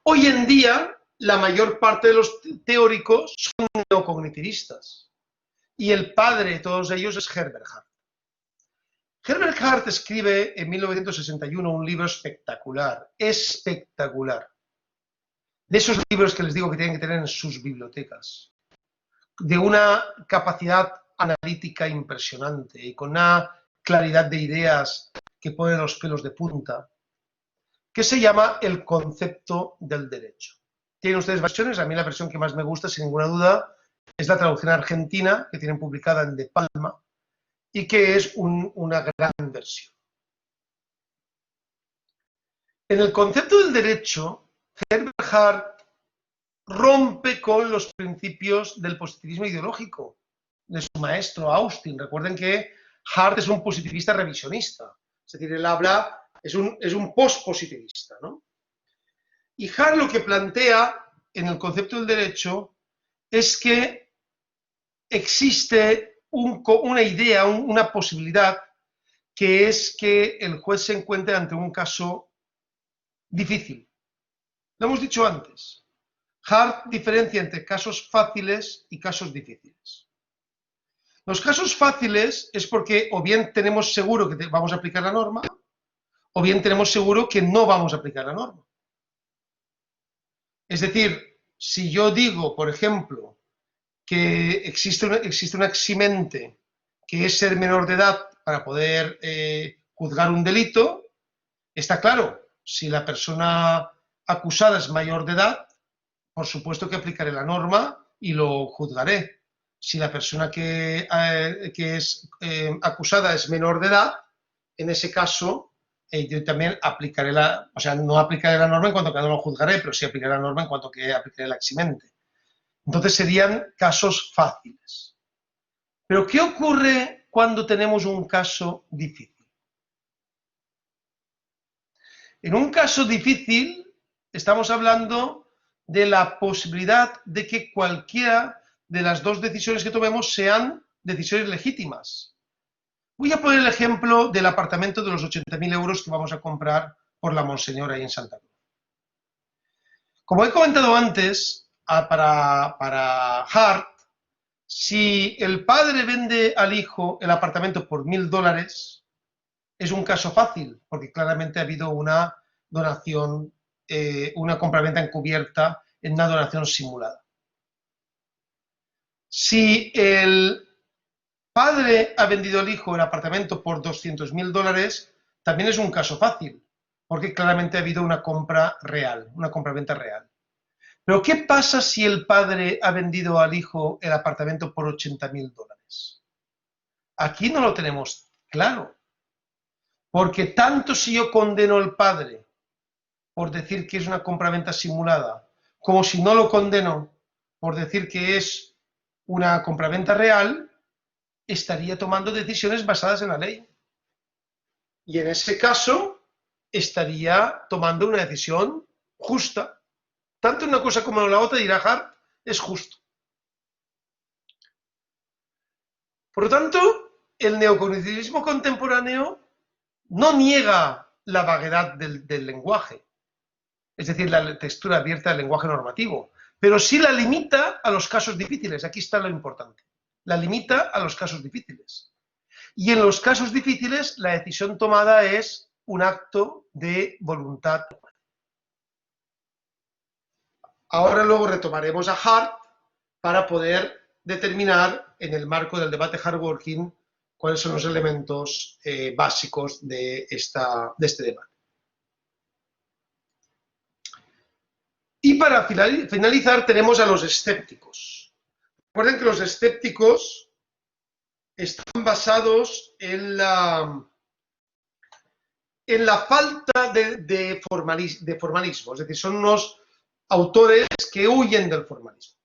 Hoy en día, la mayor parte de los teóricos son neocognitivistas, y el padre de todos ellos es Herbert Hart. Herbert Hart escribe en 1961 un libro espectacular, espectacular. De esos libros que les digo que tienen que tener en sus bibliotecas, de una capacidad analítica impresionante y con una claridad de ideas que pone los pelos de punta, que se llama El concepto del derecho. Tienen ustedes versiones, a mí la versión que más me gusta, sin ninguna duda, es la traducción argentina, que tienen publicada en De Palma, y que es una gran versión. En el concepto del derecho, Herbert Hart rompe con los principios del positivismo ideológico de su maestro Austin. Recuerden que Hart es un positivista revisionista, es decir, él habla, es un post-positivista, ¿no? Y Hart lo que plantea en el concepto del derecho es que existe una idea, una posibilidad, que es que el juez se encuentre ante un caso difícil. Lo hemos dicho antes. Hart diferencia entre casos fáciles y casos difíciles. Los casos fáciles es porque o bien tenemos seguro que vamos a aplicar la norma, o bien tenemos seguro que no vamos a aplicar la norma. Es decir, si yo digo, por ejemplo, que existe una eximente que es ser menor de edad para poder juzgar un delito, está claro, si la persona acusada es mayor de edad, por supuesto que aplicaré la norma y lo juzgaré. Si la persona que es acusada es menor de edad, en ese caso yo también aplicaré no aplicaré la norma en cuanto que no lo juzgaré, pero sí aplicaré la norma en cuanto que aplicaré la eximente. Entonces serían casos fáciles. Pero ¿qué ocurre cuando tenemos un caso difícil? En un caso difícil estamos hablando de la posibilidad de que cualquiera de las dos decisiones que tomemos sean decisiones legítimas. Voy a poner el ejemplo del apartamento de los 80.000 euros que vamos a comprar por la Monseñor ahí en Santa Cruz. Como he comentado antes, para Hart, si el padre vende al hijo el apartamento por $1.000, es un caso fácil, porque claramente ha habido una donación, una compraventa encubierta en una donación simulada. Si el padre ha vendido al hijo el apartamento por $200.000, también es un caso fácil, porque claramente ha habido una compra real, una compraventa real. Pero ¿qué pasa si el padre ha vendido al hijo el apartamento por $80.000? Aquí no lo tenemos claro, porque tanto si yo condeno al padre por decir que es una compraventa simulada, como si no lo condeno por decir que es una compraventa real, estaría tomando decisiones basadas en la ley. Y en ese caso, estaría tomando una decisión justa. Tanto una cosa como la otra, dirá Hart, es justo. Por lo tanto, el neocognitivismo contemporáneo no niega la vaguedad del lenguaje, es decir, la textura abierta del lenguaje normativo, pero sí la limita a los casos difíciles. Aquí está lo importante. La limita a los casos difíciles. Y en los casos difíciles, la decisión tomada es un acto de voluntad. Ahora luego retomaremos a Hart para poder determinar, en el marco del debate Hart-Working, cuáles son los elementos básicos de este debate. Y para finalizar tenemos a los escépticos. Recuerden que los escépticos están basados en la falta de formalismo, es decir, son unos autores que huyen del formalismo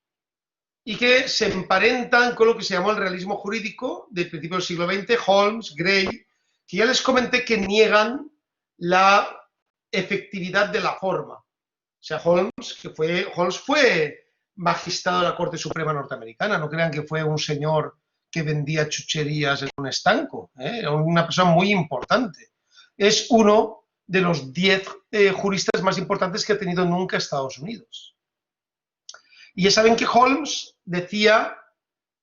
y que se emparentan con lo que se llamó el realismo jurídico de principios del siglo XX, Holmes, Gray, que ya les comenté que niegan la efectividad de la forma. O sea, Holmes fue magistrado de la Corte Suprema norteamericana, no crean que fue un señor que vendía chucherías en un estanco, era una persona muy importante. Es uno de los 10 juristas más importantes que ha tenido nunca Estados Unidos. Y ya saben que Holmes decía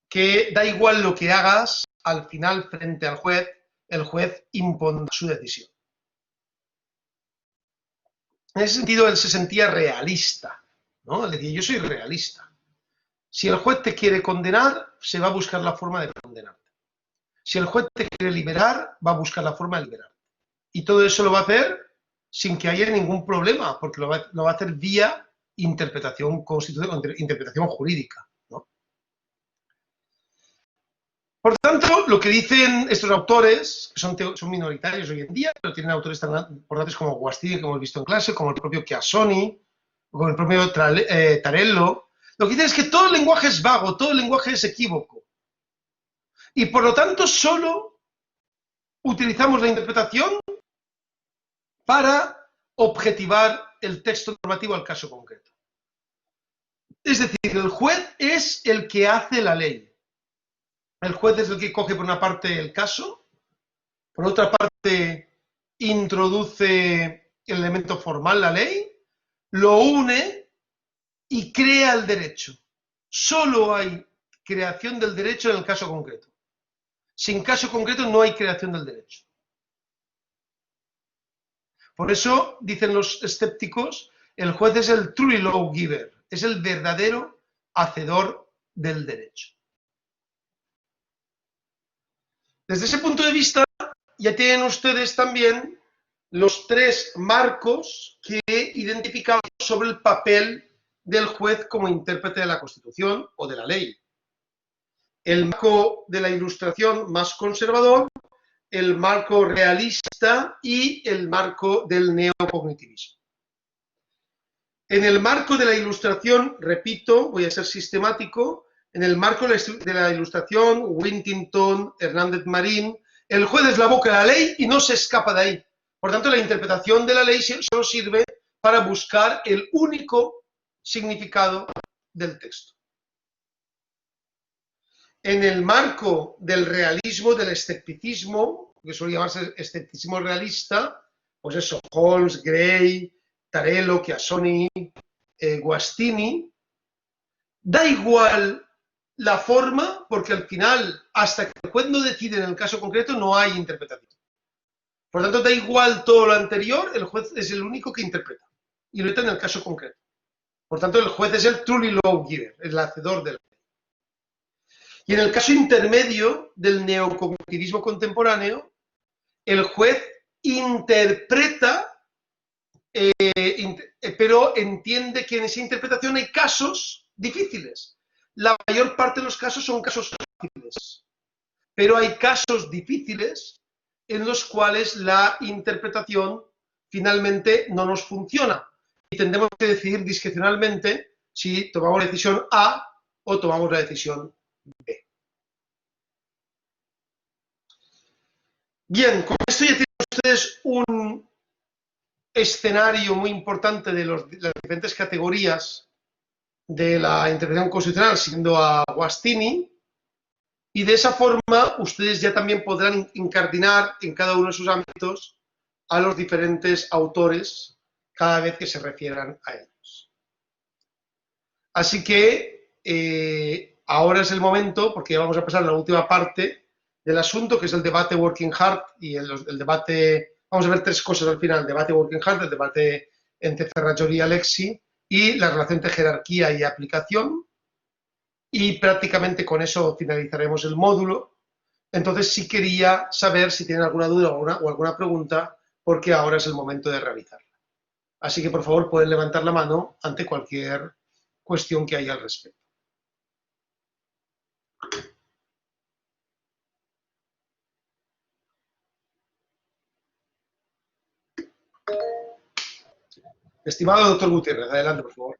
que da igual lo que hagas, al final, frente al juez, el juez impondrá su decisión. En ese sentido, él se sentía realista, ¿no? Él decía, yo soy realista. Si el juez te quiere condenar, se va a buscar la forma de condenarte. Si el juez te quiere liberar, va a buscar la forma de liberarte. Y todo eso lo va a hacer sin que haya ningún problema, porque lo va a hacer vía interpretación constitucional, interpretación jurídica, ¿no? Por tanto, lo que dicen estos autores, que son minoritarios hoy en día, pero tienen autores tan importantes como Guastini, que hemos visto en clase, como el propio Chiassoni, o como el propio Tarello, lo que dicen es que todo el lenguaje es vago, todo el lenguaje es equívoco. Y por lo tanto, solo utilizamos la interpretación para objetivar el texto normativo al caso concreto. Es decir, el juez es el que hace la ley. El juez es el que coge por una parte el caso, por otra parte introduce el elemento formal, la ley, lo une y crea el derecho. Solo hay creación del derecho en el caso concreto. Sin caso concreto no hay creación del derecho. Por eso, dicen los escépticos, el juez es el true lawgiver, es el verdadero hacedor del derecho. Desde ese punto de vista, ya tienen ustedes también los tres marcos que identificamos sobre el papel del juez como intérprete de la Constitución o de la ley. El marco de la Ilustración más conservador, el marco realista y el marco del neocognitivismo. En el marco de la Ilustración, repito, voy a ser sistemático, en el marco de la Ilustración, Wintington, Hernández Marín, el juez es la boca de la ley y no se escapa de ahí. Por tanto, la interpretación de la ley solo sirve para buscar el único significado del texto. En el marco del realismo, del escepticismo, que suele llamarse escepticismo realista, pues eso, Holmes, Gray, Tarello, Chiassoni, Guastini, da igual la forma, porque al final, hasta que el juez no decide en el caso concreto, no hay interpretación. Por lo tanto, da igual todo lo anterior, el juez es el único que interpreta, y lo interpreta en el caso concreto. Por tanto, el juez es el truly lawgiver, el hacedor de la ley. Y en el caso intermedio del neocognitivismo contemporáneo, el juez interpreta, pero entiende que en esa interpretación hay casos difíciles. La mayor parte de los casos son casos fáciles, pero hay casos difíciles en los cuales la interpretación finalmente no nos funciona y tendremos que decidir discrecionalmente si tomamos la decisión A o tomamos la decisión B. Bien, con esto ya tienen ustedes un escenario muy importante de las diferentes categorías de la interpretación constitucional, siguiendo a Guastini, y de esa forma ustedes ya también podrán incardinar en cada uno de sus ámbitos a los diferentes autores cada vez que se refieran a ellos. Así que ahora es el momento, porque ya vamos a pasar a la última parte del asunto, que es el debate Working Hard y el debate, vamos a ver tres cosas al final, el debate Working Hard, el debate entre Ferrajoli y Alexi, y la relación entre jerarquía y aplicación, y prácticamente con eso finalizaremos el módulo. Entonces sí quería saber si tienen alguna duda o alguna pregunta, porque ahora es el momento de realizarla. Así que por favor pueden levantar la mano ante cualquier cuestión que haya al respecto. Estimado doctor Gutiérrez, adelante, por favor.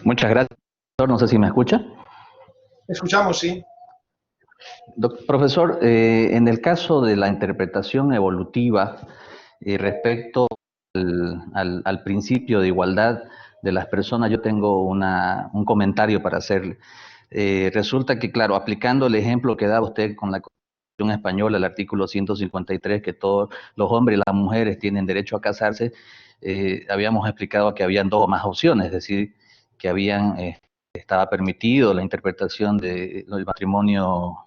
Muchas gracias, doctor. No sé si me escucha. Escuchamos, sí. Profesor, en el caso de la interpretación evolutiva respecto al principio de igualdad de las personas, yo tengo un comentario para hacerle. Resulta que, claro, aplicando el ejemplo que da usted con la Constitución española, el artículo 153, que todos los hombres y las mujeres tienen derecho a casarse, habíamos explicado que habían dos o más opciones, es decir, que estaba permitido la interpretación del matrimonio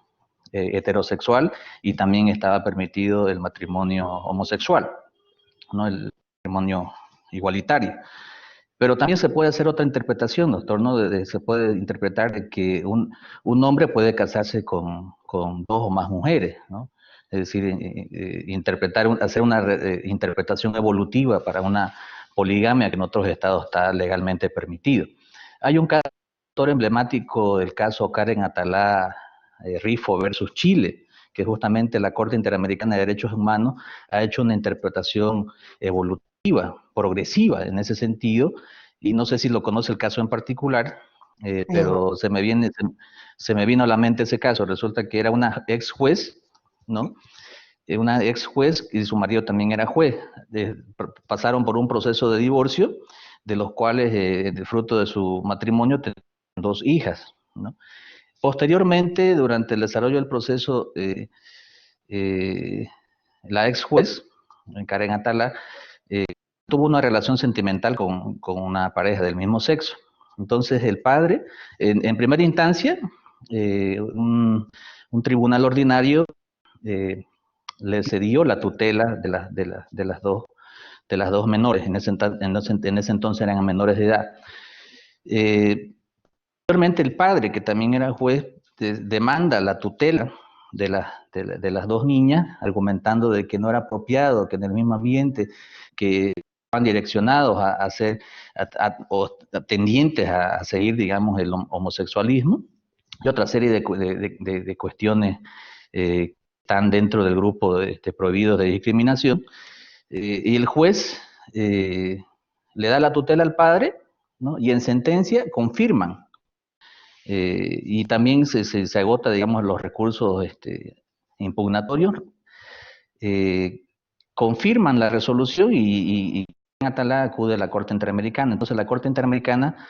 heterosexual y también estaba permitido el matrimonio homosexual, ¿no? El matrimonio igualitario. Pero también se puede hacer otra interpretación, doctor, ¿no? Se puede interpretar de que un hombre puede casarse con dos o más mujeres, ¿no? Es decir, hacer una interpretación evolutiva para una poligamia que en otros estados está legalmente permitido. Hay un caso emblemático del caso Karen Atalá Rifo versus Chile, que justamente la Corte Interamericana de Derechos Humanos ha hecho una interpretación evolutiva, progresiva en ese sentido, y no sé si lo conoce el caso en particular, pero se me vino a la mente ese caso. Resulta que era una ex juez, ¿no? Una ex juez y su marido también era juez. Pasaron por un proceso de divorcio, de los cuales, fruto de su matrimonio, tenían dos hijas, ¿no? Posteriormente, durante el desarrollo del proceso, la ex juez, Karen Atalá, tuvo una relación sentimental con una pareja del mismo sexo. Entonces el padre, en primera instancia, un tribunal ordinario le cedió la tutela de las dos menores, en ese entonces eran menores de edad. Posteriormente el padre, que también era juez, demanda la tutela de las dos niñas, argumentando de que no era apropiado, que en el mismo ambiente, que estaban direccionados o tendientes a seguir, digamos, el homosexualismo, y otra serie de cuestiones están dentro del grupo prohibido de discriminación, y el juez le da la tutela al padre, ¿no? Y en sentencia confirman, y también se agota, digamos, los recursos impugnatorios, confirman la resolución y Atalá acude a la Corte Interamericana. Entonces la Corte Interamericana,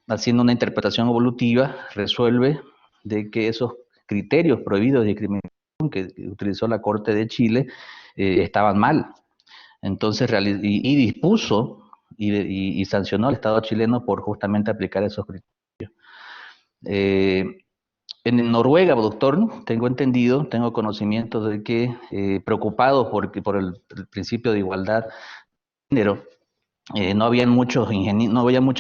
haciendo una interpretación evolutiva, resuelve de que esos criterios prohibidos de discriminación que utilizó la Corte de Chile estaban mal. Entonces, dispuso y sancionó al Estado chileno por justamente aplicar esos criterios. En Noruega, doctor, tengo conocimiento de que, preocupados por el principio de igualdad de género, no había muchas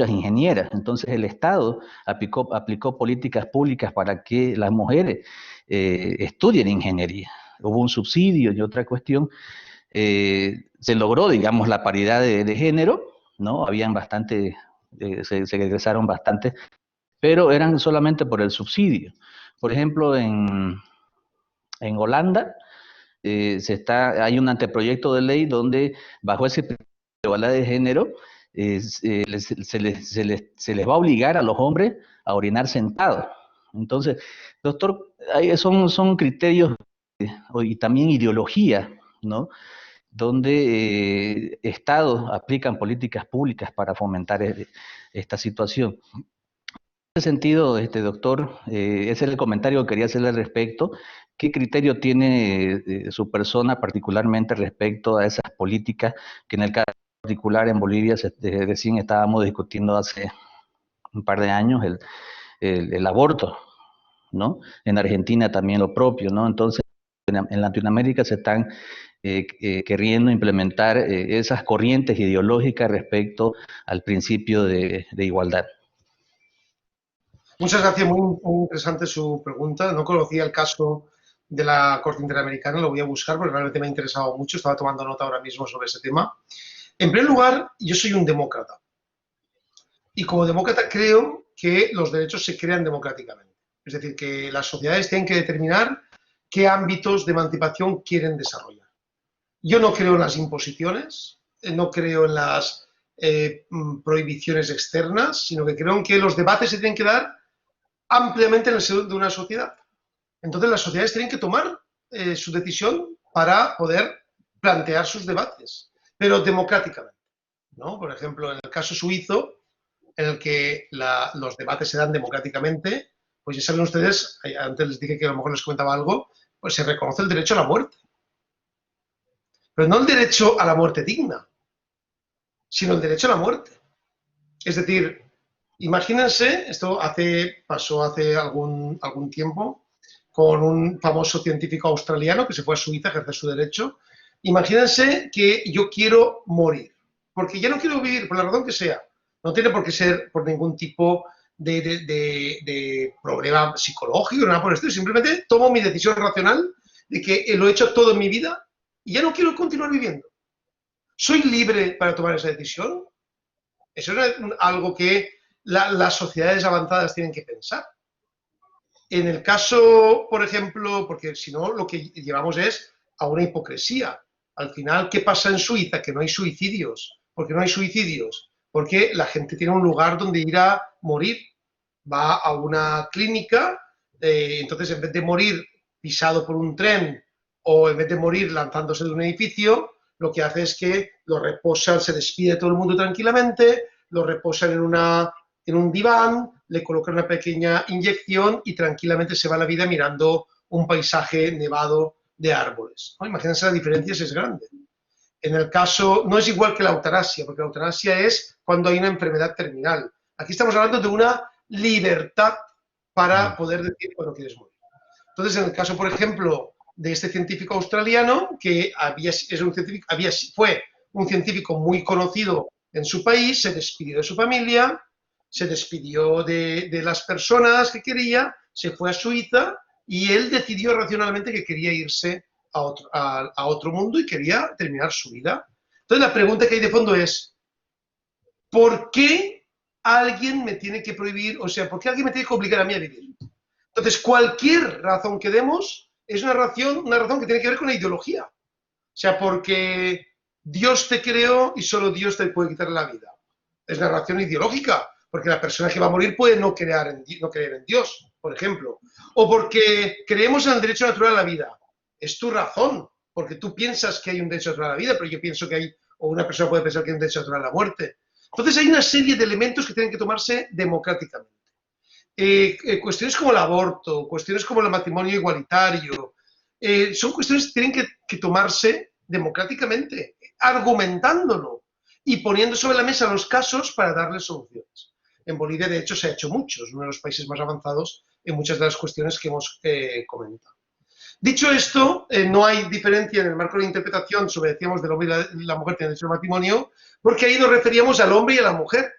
ingenieras. Entonces el Estado aplicó políticas públicas para que las mujeres estudien ingeniería. Hubo un subsidio y otra cuestión. Se logró, digamos, la paridad de género, ¿no? Habían bastante, se egresaron bastante, pero eran solamente por el subsidio. Por ejemplo, en Holanda hay un anteproyecto de ley donde, bajo ese principio de igualdad de género, se les va a obligar a los hombres a orinar sentados. Entonces, doctor, son criterios y también ideología, ¿no? Donde estados aplican políticas públicas para fomentar esta situación. En ese sentido, doctor, ese es el comentario que quería hacerle al respecto. ¿Qué criterio tiene su persona particularmente respecto a esas políticas que en el caso particular en Bolivia recién estábamos discutiendo hace un par de años el aborto, ¿no? En Argentina también lo propio, ¿no? Entonces, en Latinoamérica se están queriendo implementar esas corrientes ideológicas respecto al principio de igualdad. Muchas gracias, muy interesante su pregunta. No conocía el caso de la Corte Interamericana, lo voy a buscar porque realmente me ha interesado mucho, estaba tomando nota ahora mismo sobre ese tema. En primer lugar, yo soy un demócrata y como demócrata creo que los derechos se crean democráticamente. Es decir, que las sociedades tienen que determinar qué ámbitos de emancipación quieren desarrollar. Yo no creo en las imposiciones, no creo en las prohibiciones externas, sino que creo en que los debates se tienen que dar ampliamente en el seno de una sociedad. Entonces las sociedades tienen que tomar su decisión para poder plantear sus debates, pero democráticamente, ¿no? Por ejemplo, en el caso suizo, en el que los debates se dan democráticamente, pues ya saben ustedes, antes les dije que a lo mejor les comentaba algo, pues se reconoce el derecho a la muerte. Pero no el derecho a la muerte digna, sino el derecho a la muerte. Es decir, imagínense, esto pasó hace algún tiempo con un famoso científico australiano que se fue a Suiza a ejercer su derecho. Imagínense que yo quiero morir, porque ya no quiero vivir, por la razón que sea. No tiene por qué ser por ningún tipo de problema psicológico, nada por esto. Simplemente tomo mi decisión racional de que lo he hecho todo en mi vida y ya no quiero continuar viviendo. ¿Soy libre para tomar esa decisión? Eso es algo que las sociedades avanzadas tienen que pensar. En el caso, por ejemplo, porque si no lo que llevamos es a una hipocresía. Al final, ¿qué pasa en Suiza? Que no hay suicidios. ¿Por qué no hay suicidios? Porque la gente tiene un lugar donde ir a morir. Va a una clínica, entonces en vez de morir pisado por un tren o en vez de morir lanzándose de un edificio, lo que hace es que lo reposan, se despide todo el mundo tranquilamente, lo reposan en un diván, le colocan una pequeña inyección y tranquilamente se va la vida mirando un paisaje nevado de árboles, ¿no? Imagínense la diferencia si es grande. En el caso, no es igual que la eutanasia, porque la eutanasia es cuando hay una enfermedad terminal. Aquí estamos hablando de una libertad para poder decir cuando quieres morir. Entonces, en el caso, por ejemplo, de este científico australiano, que fue un científico muy conocido en su país, se despidió de su familia, se despidió de las personas que quería, se fue a Suiza y él decidió racionalmente que quería irse a otro mundo y quería terminar su vida. Entonces la pregunta que hay de fondo es, ¿por qué alguien me tiene que prohibir, o sea, por qué alguien me tiene que obligar a mí a vivir? Entonces cualquier razón que demos es una razón que tiene que ver con la ideología. O sea, porque Dios te creó y solo Dios te puede quitar la vida. Es una razón ideológica, porque la persona que va a morir puede no creer en Dios, por ejemplo. O porque creemos en el derecho natural a la vida. Es tu razón, porque tú piensas que hay un derecho natural a la vida, pero yo pienso que hay, o una persona puede pensar que hay un derecho natural a la muerte. Entonces hay una serie de elementos que tienen que tomarse democráticamente. Cuestiones como el aborto, cuestiones como el matrimonio igualitario, son cuestiones que tienen que tomarse democráticamente, argumentándolo y poniendo sobre la mesa los casos para darles soluciones. En Bolivia, de hecho, se ha hecho mucho, es uno de los países más avanzados en muchas de las cuestiones que hemos comentado. Dicho esto, no hay diferencia en el marco de la interpretación sobre, decíamos, del hombre y la mujer tienen derecho al matrimonio, porque ahí nos referíamos al hombre y a la mujer.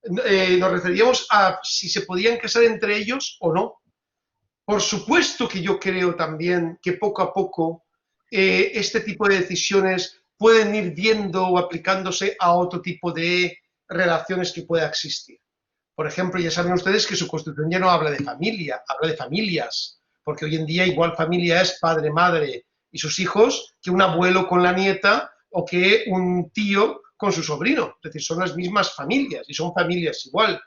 Nos referíamos a si se podían casar entre ellos o no. Por supuesto que yo creo también que poco a poco este tipo de decisiones pueden ir viendo o aplicándose a otro tipo de relaciones que pueda existir. Por ejemplo, ya saben ustedes que su Constitución ya no habla de familia, habla de familias, porque hoy en día igual familia es padre, madre y sus hijos que un abuelo con la nieta o que un tío con su sobrino. Es decir, son las mismas familias y son familias igual.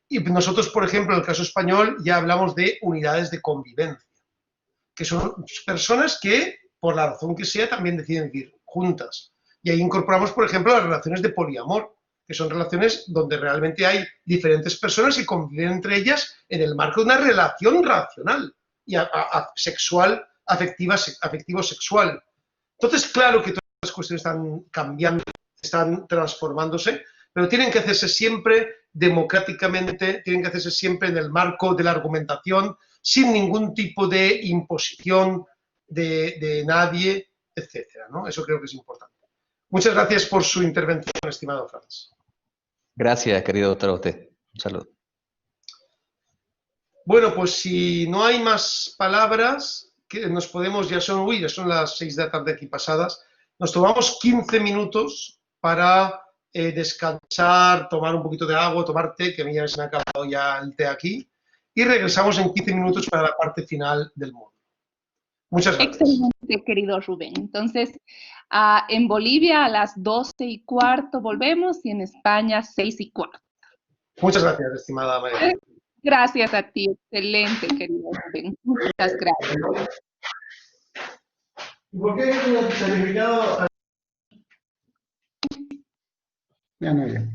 Y nosotros, por ejemplo, en el caso español ya hablamos de unidades de convivencia, que son personas que, por la razón que sea, también deciden vivir juntas. Y ahí incorporamos, por ejemplo, las relaciones de poliamor, que son relaciones donde realmente hay diferentes personas que conviven entre ellas en el marco de una relación racional y sexual, afectivo-sexual. Entonces, claro que todas las cuestiones están cambiando, están transformándose, pero tienen que hacerse siempre democráticamente, tienen que hacerse siempre en el marco de la argumentación, sin ningún tipo de imposición de nadie, etcétera, ¿no? Eso creo que es importante. Muchas gracias por su intervención, estimado Franz. Gracias, querido doctor, a usted. Un saludo. Bueno, pues si no hay más palabras, que nos podemos, ya son las 6 de la tarde aquí pasadas, nos tomamos 15 minutos para descansar, tomar un poquito de agua, tomar té, que a mí ya se me ha acabado ya el té aquí, y regresamos en 15 minutos para la parte final del módulo. Muchas gracias. Excelente, querido Rubén. Entonces, en Bolivia a las 12:15 volvemos y en España 6:15. Muchas gracias, estimada María. Gracias a ti, excelente, querido Rubén. Muchas gracias. ¿Por qué el certificado? Ya no, ya.